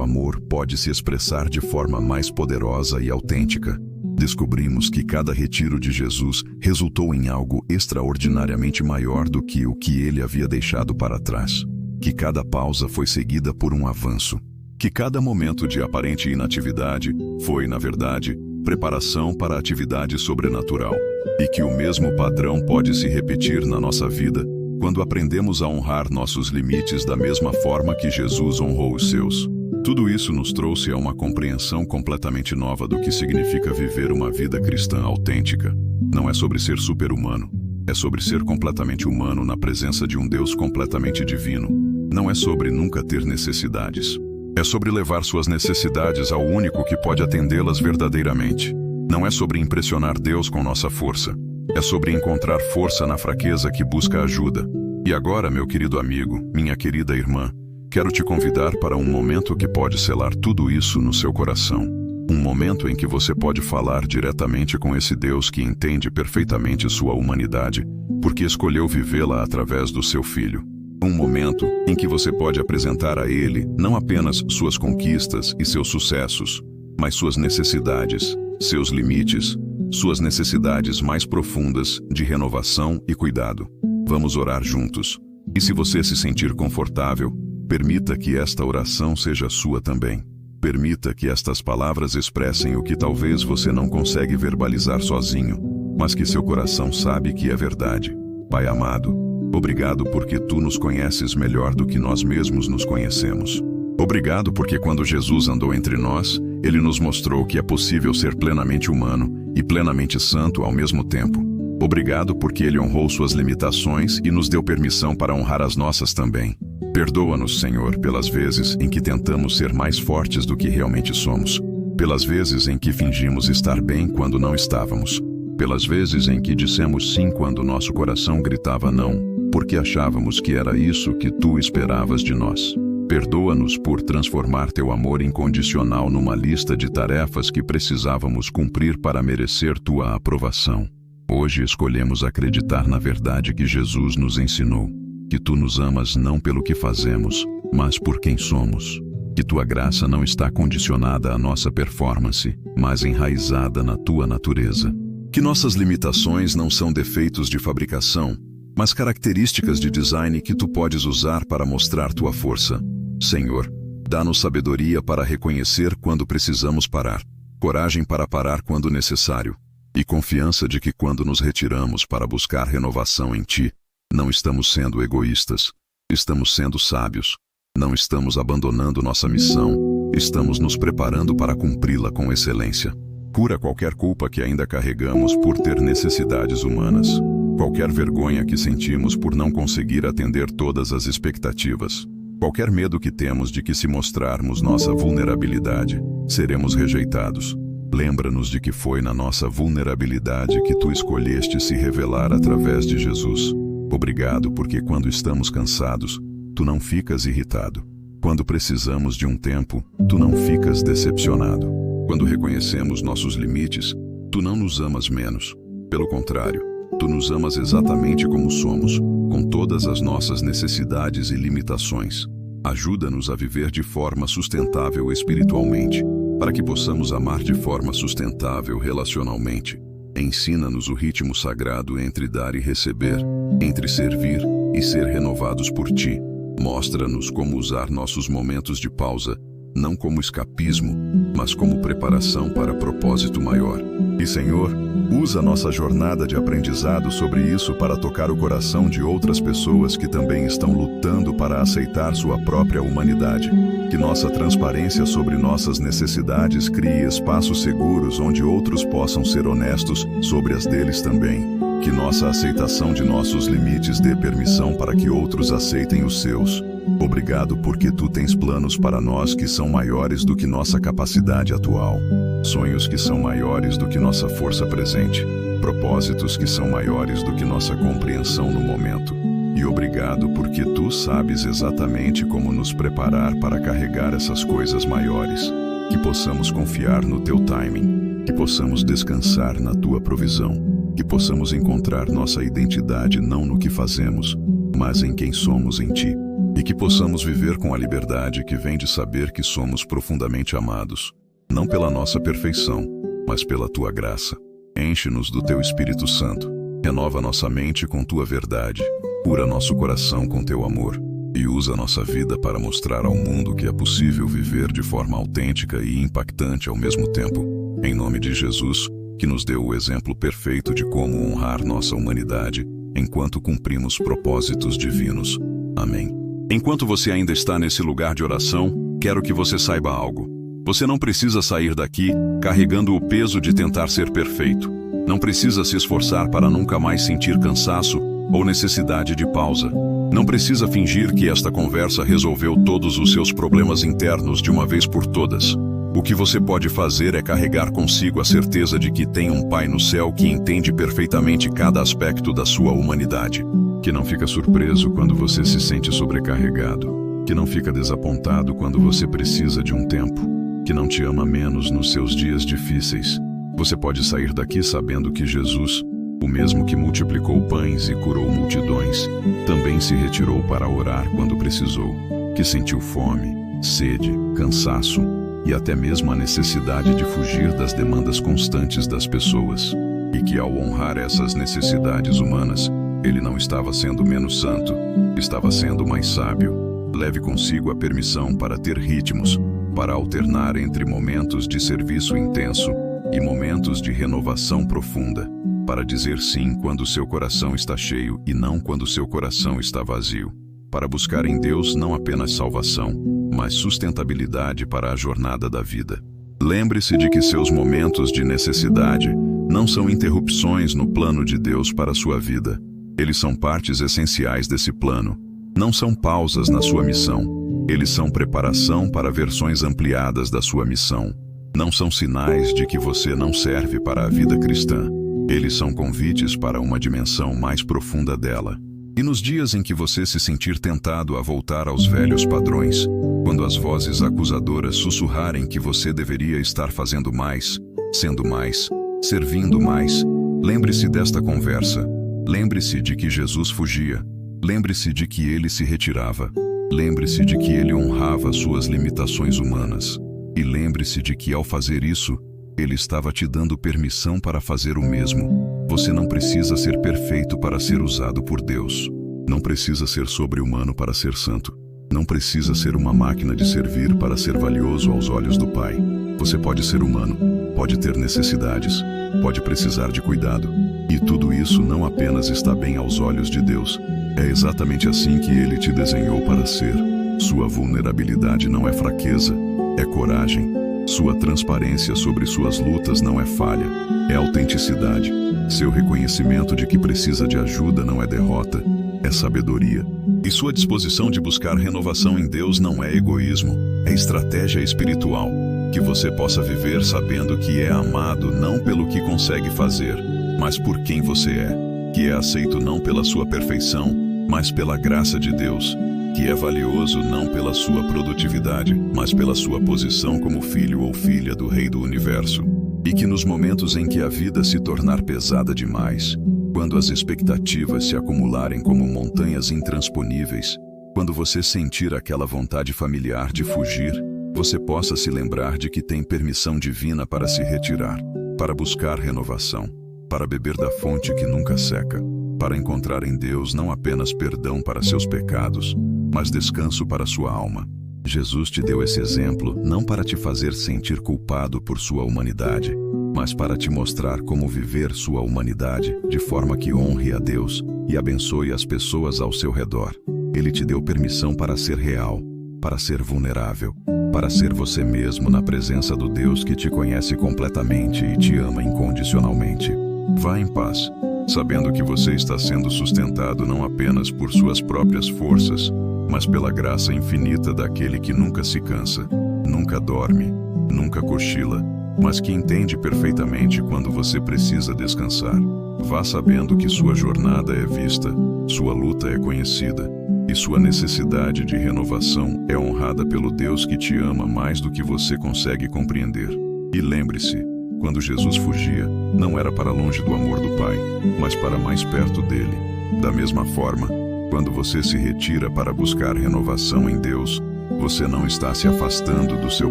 A: amor pode se expressar de forma mais poderosa e autêntica. Descobrimos que cada retiro de Jesus resultou em algo extraordinariamente maior do que o que Ele havia deixado para trás. Que cada pausa foi seguida por um avanço. Que cada momento de aparente inatividade foi, na verdade, preparação para a atividade sobrenatural. E que o mesmo padrão pode se repetir na nossa vida quando aprendemos a honrar nossos limites da mesma forma que Jesus honrou os seus. Tudo isso nos trouxe a uma compreensão completamente nova do que significa viver uma vida cristã autêntica. Não é sobre ser super-humano, é sobre ser completamente humano na presença de um Deus completamente divino. Não é sobre nunca ter necessidades. É sobre levar suas necessidades ao único que pode atendê-las verdadeiramente. Não é sobre impressionar Deus com nossa força. É sobre encontrar força na fraqueza que busca ajuda. E agora, meu querido amigo, minha querida irmã, quero te convidar para um momento que pode selar tudo isso no seu coração. Um momento em que você pode falar diretamente com esse Deus que entende perfeitamente sua humanidade, porque escolheu vivê-la através do seu Filho. Um momento em que você pode apresentar a Ele não apenas suas conquistas e seus sucessos, mas suas necessidades, seus limites, suas necessidades mais profundas de renovação e cuidado. Vamos orar juntos. E se você se sentir confortável, permita que esta oração seja sua também. Permita que estas palavras expressem o que talvez você não consegue verbalizar sozinho, mas que seu coração sabe que é verdade. Pai amado, obrigado porque Tu nos conheces melhor do que nós mesmos nos conhecemos. Obrigado porque quando Jesus andou entre nós, Ele nos mostrou que é possível ser plenamente humano e plenamente santo ao mesmo tempo. Obrigado porque Ele honrou suas limitações e nos deu permissão para honrar as nossas também. Perdoa-nos, Senhor, pelas vezes em que tentamos ser mais fortes do que realmente somos. Pelas vezes em que fingimos estar bem quando não estávamos. Pelas vezes em que dissemos sim quando nosso coração gritava não, porque achávamos que era isso que Tu esperavas de nós. Perdoa-nos por transformar Teu amor incondicional numa lista de tarefas que precisávamos cumprir para merecer Tua aprovação. Hoje escolhemos acreditar na verdade que Jesus nos ensinou. Que Tu nos amas não pelo que fazemos, mas por quem somos. Que Tua graça não está condicionada à nossa performance, mas enraizada na Tua natureza. Que nossas limitações não são defeitos de fabricação, mas características de design que Tu podes usar para mostrar Tua força. Senhor, dá-nos sabedoria para reconhecer quando precisamos parar, coragem para parar quando necessário, e confiança de que quando nos retiramos para buscar renovação em Ti, não estamos sendo egoístas, estamos sendo sábios, não estamos abandonando nossa missão, estamos nos preparando para cumpri-la com excelência. Cura qualquer culpa que ainda carregamos por ter necessidades humanas, qualquer vergonha que sentimos por não conseguir atender todas as expectativas, qualquer medo que temos de que se mostrarmos nossa vulnerabilidade, seremos rejeitados. Lembra-nos de que foi na nossa vulnerabilidade que Tu escolheste se revelar através de Jesus. Obrigado porque quando estamos cansados, Tu não ficas irritado. Quando precisamos de um tempo, Tu não ficas decepcionado. Quando reconhecemos nossos limites, Tu não nos amas menos. Pelo contrário, Tu nos amas exatamente como somos, com todas as nossas necessidades e limitações. Ajuda-nos a viver de forma sustentável espiritualmente, para que possamos amar de forma sustentável relacionalmente. Ensina-nos o ritmo sagrado entre dar e receber, entre servir e ser renovados por Ti. Mostra-nos como usar nossos momentos de pausa, não como escapismo, mas como preparação para propósito maior. E, Senhor, usa nossa jornada de aprendizado sobre isso para tocar o coração de outras pessoas que também estão lutando para aceitar sua própria humanidade. Que nossa transparência sobre nossas necessidades crie espaços seguros onde outros possam ser honestos sobre as deles também. Que nossa aceitação de nossos limites dê permissão para que outros aceitem os seus. Obrigado porque tu tens planos para nós que são maiores do que nossa capacidade atual. Sonhos que são maiores do que nossa força presente. Propósitos que são maiores do que nossa compreensão no momento. E obrigado porque tu sabes exatamente como nos preparar para carregar essas coisas maiores. Que possamos confiar no teu timing. Que possamos descansar na tua provisão. Que possamos encontrar nossa identidade não no que fazemos, mas em quem somos em ti. E que possamos viver com a liberdade que vem de saber que somos profundamente amados. Não pela nossa perfeição, mas pela tua graça. Enche-nos do teu Espírito Santo. Renova nossa mente com tua verdade. Cura nosso coração com teu amor. E usa nossa vida para mostrar ao mundo que é possível viver de forma autêntica e impactante ao mesmo tempo. Em nome de Jesus, que nos deu o exemplo perfeito de como honrar nossa humanidade enquanto cumprimos propósitos divinos. Amém. Enquanto você ainda está nesse lugar de oração, quero que você saiba algo. Você não precisa sair daqui carregando o peso de tentar ser perfeito. Não precisa se esforçar para nunca mais sentir cansaço ou necessidade de pausa. Não precisa fingir que esta conversa resolveu todos os seus problemas internos de uma vez por todas. O que você pode fazer é carregar consigo a certeza de que tem um Pai no céu que entende perfeitamente cada aspecto da sua humanidade. Que não fica surpreso quando você se sente sobrecarregado. Que não fica desapontado quando você precisa de um tempo. Que não te ama menos nos seus dias difíceis. Você pode sair daqui sabendo que Jesus, o mesmo que multiplicou pães e curou multidões, também se retirou para orar quando precisou. Que sentiu fome, sede, cansaço e até mesmo a necessidade de fugir das demandas constantes das pessoas. E que ao honrar essas necessidades humanas, ele não estava sendo menos santo, estava sendo mais sábio. Leve consigo a permissão para ter ritmos, para alternar entre momentos de serviço intenso e momentos de renovação profunda, para dizer sim quando seu coração está cheio e não quando seu coração está vazio, para buscar em Deus não apenas salvação, mas sustentabilidade para a jornada da vida. Lembre-se de que seus momentos de necessidade não são interrupções no plano de Deus para a sua vida. Eles são partes essenciais desse plano. Não são pausas na sua missão. Eles são preparação para versões ampliadas da sua missão. Não são sinais de que você não serve para a vida cristã. Eles são convites para uma dimensão mais profunda dela. E nos dias em que você se sentir tentado a voltar aos velhos padrões, quando as vozes acusadoras sussurrarem que você deveria estar fazendo mais, sendo mais, servindo mais, lembre-se desta conversa. Lembre-se de que Jesus fugia. Lembre-se de que ele se retirava. Lembre-se de que ele honrava suas limitações humanas. E lembre-se de que ao fazer isso, ele estava te dando permissão para fazer o mesmo. Você não precisa ser perfeito para ser usado por Deus. Não precisa ser sobre-humano para ser santo. Não precisa ser uma máquina de servir para ser valioso aos olhos do Pai. Você pode ser humano, pode ter necessidades, pode precisar de cuidado. E tudo isso não apenas está bem aos olhos de Deus. É exatamente assim que Ele te desenhou para ser. Sua vulnerabilidade não é fraqueza, é coragem. Sua transparência sobre suas lutas não é falha, é autenticidade. Seu reconhecimento de que precisa de ajuda não é derrota, é sabedoria. E sua disposição de buscar renovação em Deus não é egoísmo, é estratégia espiritual. Que você possa viver sabendo que é amado não pelo que consegue fazer, mas por quem você é. Que é aceito não pela sua perfeição, mas pela graça de Deus. Que é valioso não pela sua produtividade, mas pela sua posição como filho ou filha do Rei do Universo. E que nos momentos em que a vida se tornar pesada demais, quando as expectativas se acumularem como montanhas intransponíveis, quando você sentir aquela vontade familiar de fugir, você possa se lembrar de que tem permissão divina para se retirar, para buscar renovação, para beber da fonte que nunca seca, para encontrar em Deus não apenas perdão para seus pecados, mas descanso para sua alma. Jesus te deu esse exemplo não para te fazer sentir culpado por sua humanidade, mas para te mostrar como viver sua humanidade de forma que honre a Deus e abençoe as pessoas ao seu redor. Ele te deu permissão para ser real, para ser vulnerável, para ser você mesmo na presença do Deus que te conhece completamente e te ama incondicionalmente. Vá em paz, sabendo que você está sendo sustentado não apenas por suas próprias forças, mas pela graça infinita daquele que nunca se cansa, nunca dorme, nunca cochila, mas que entende perfeitamente quando você precisa descansar. Vá sabendo que sua jornada é vista, sua luta é conhecida, e sua necessidade de renovação é honrada pelo Deus que te ama mais do que você consegue compreender. E lembre-se, quando Jesus fugia, não era para longe do amor do Pai, mas para mais perto dele. Da mesma forma, quando você se retira para buscar renovação em Deus, você não está se afastando do seu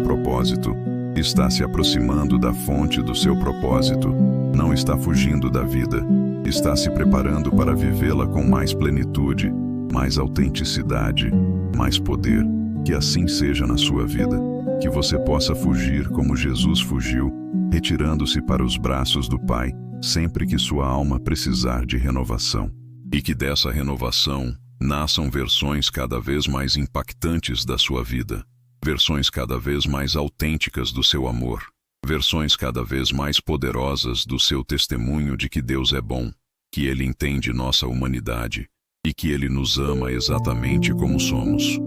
A: propósito, está se aproximando da fonte do seu propósito. Não está fugindo da vida, está se preparando para vivê-la com mais plenitude, mais autenticidade, mais poder. Que assim seja na sua vida, que você possa fugir como Jesus fugiu, retirando-se para os braços do Pai, sempre que sua alma precisar de renovação. E que dessa renovação nasçam versões cada vez mais impactantes da sua vida, versões cada vez mais autênticas do seu amor, versões cada vez mais poderosas do seu testemunho de que Deus é bom, que Ele entende nossa humanidade e que Ele nos ama exatamente como somos.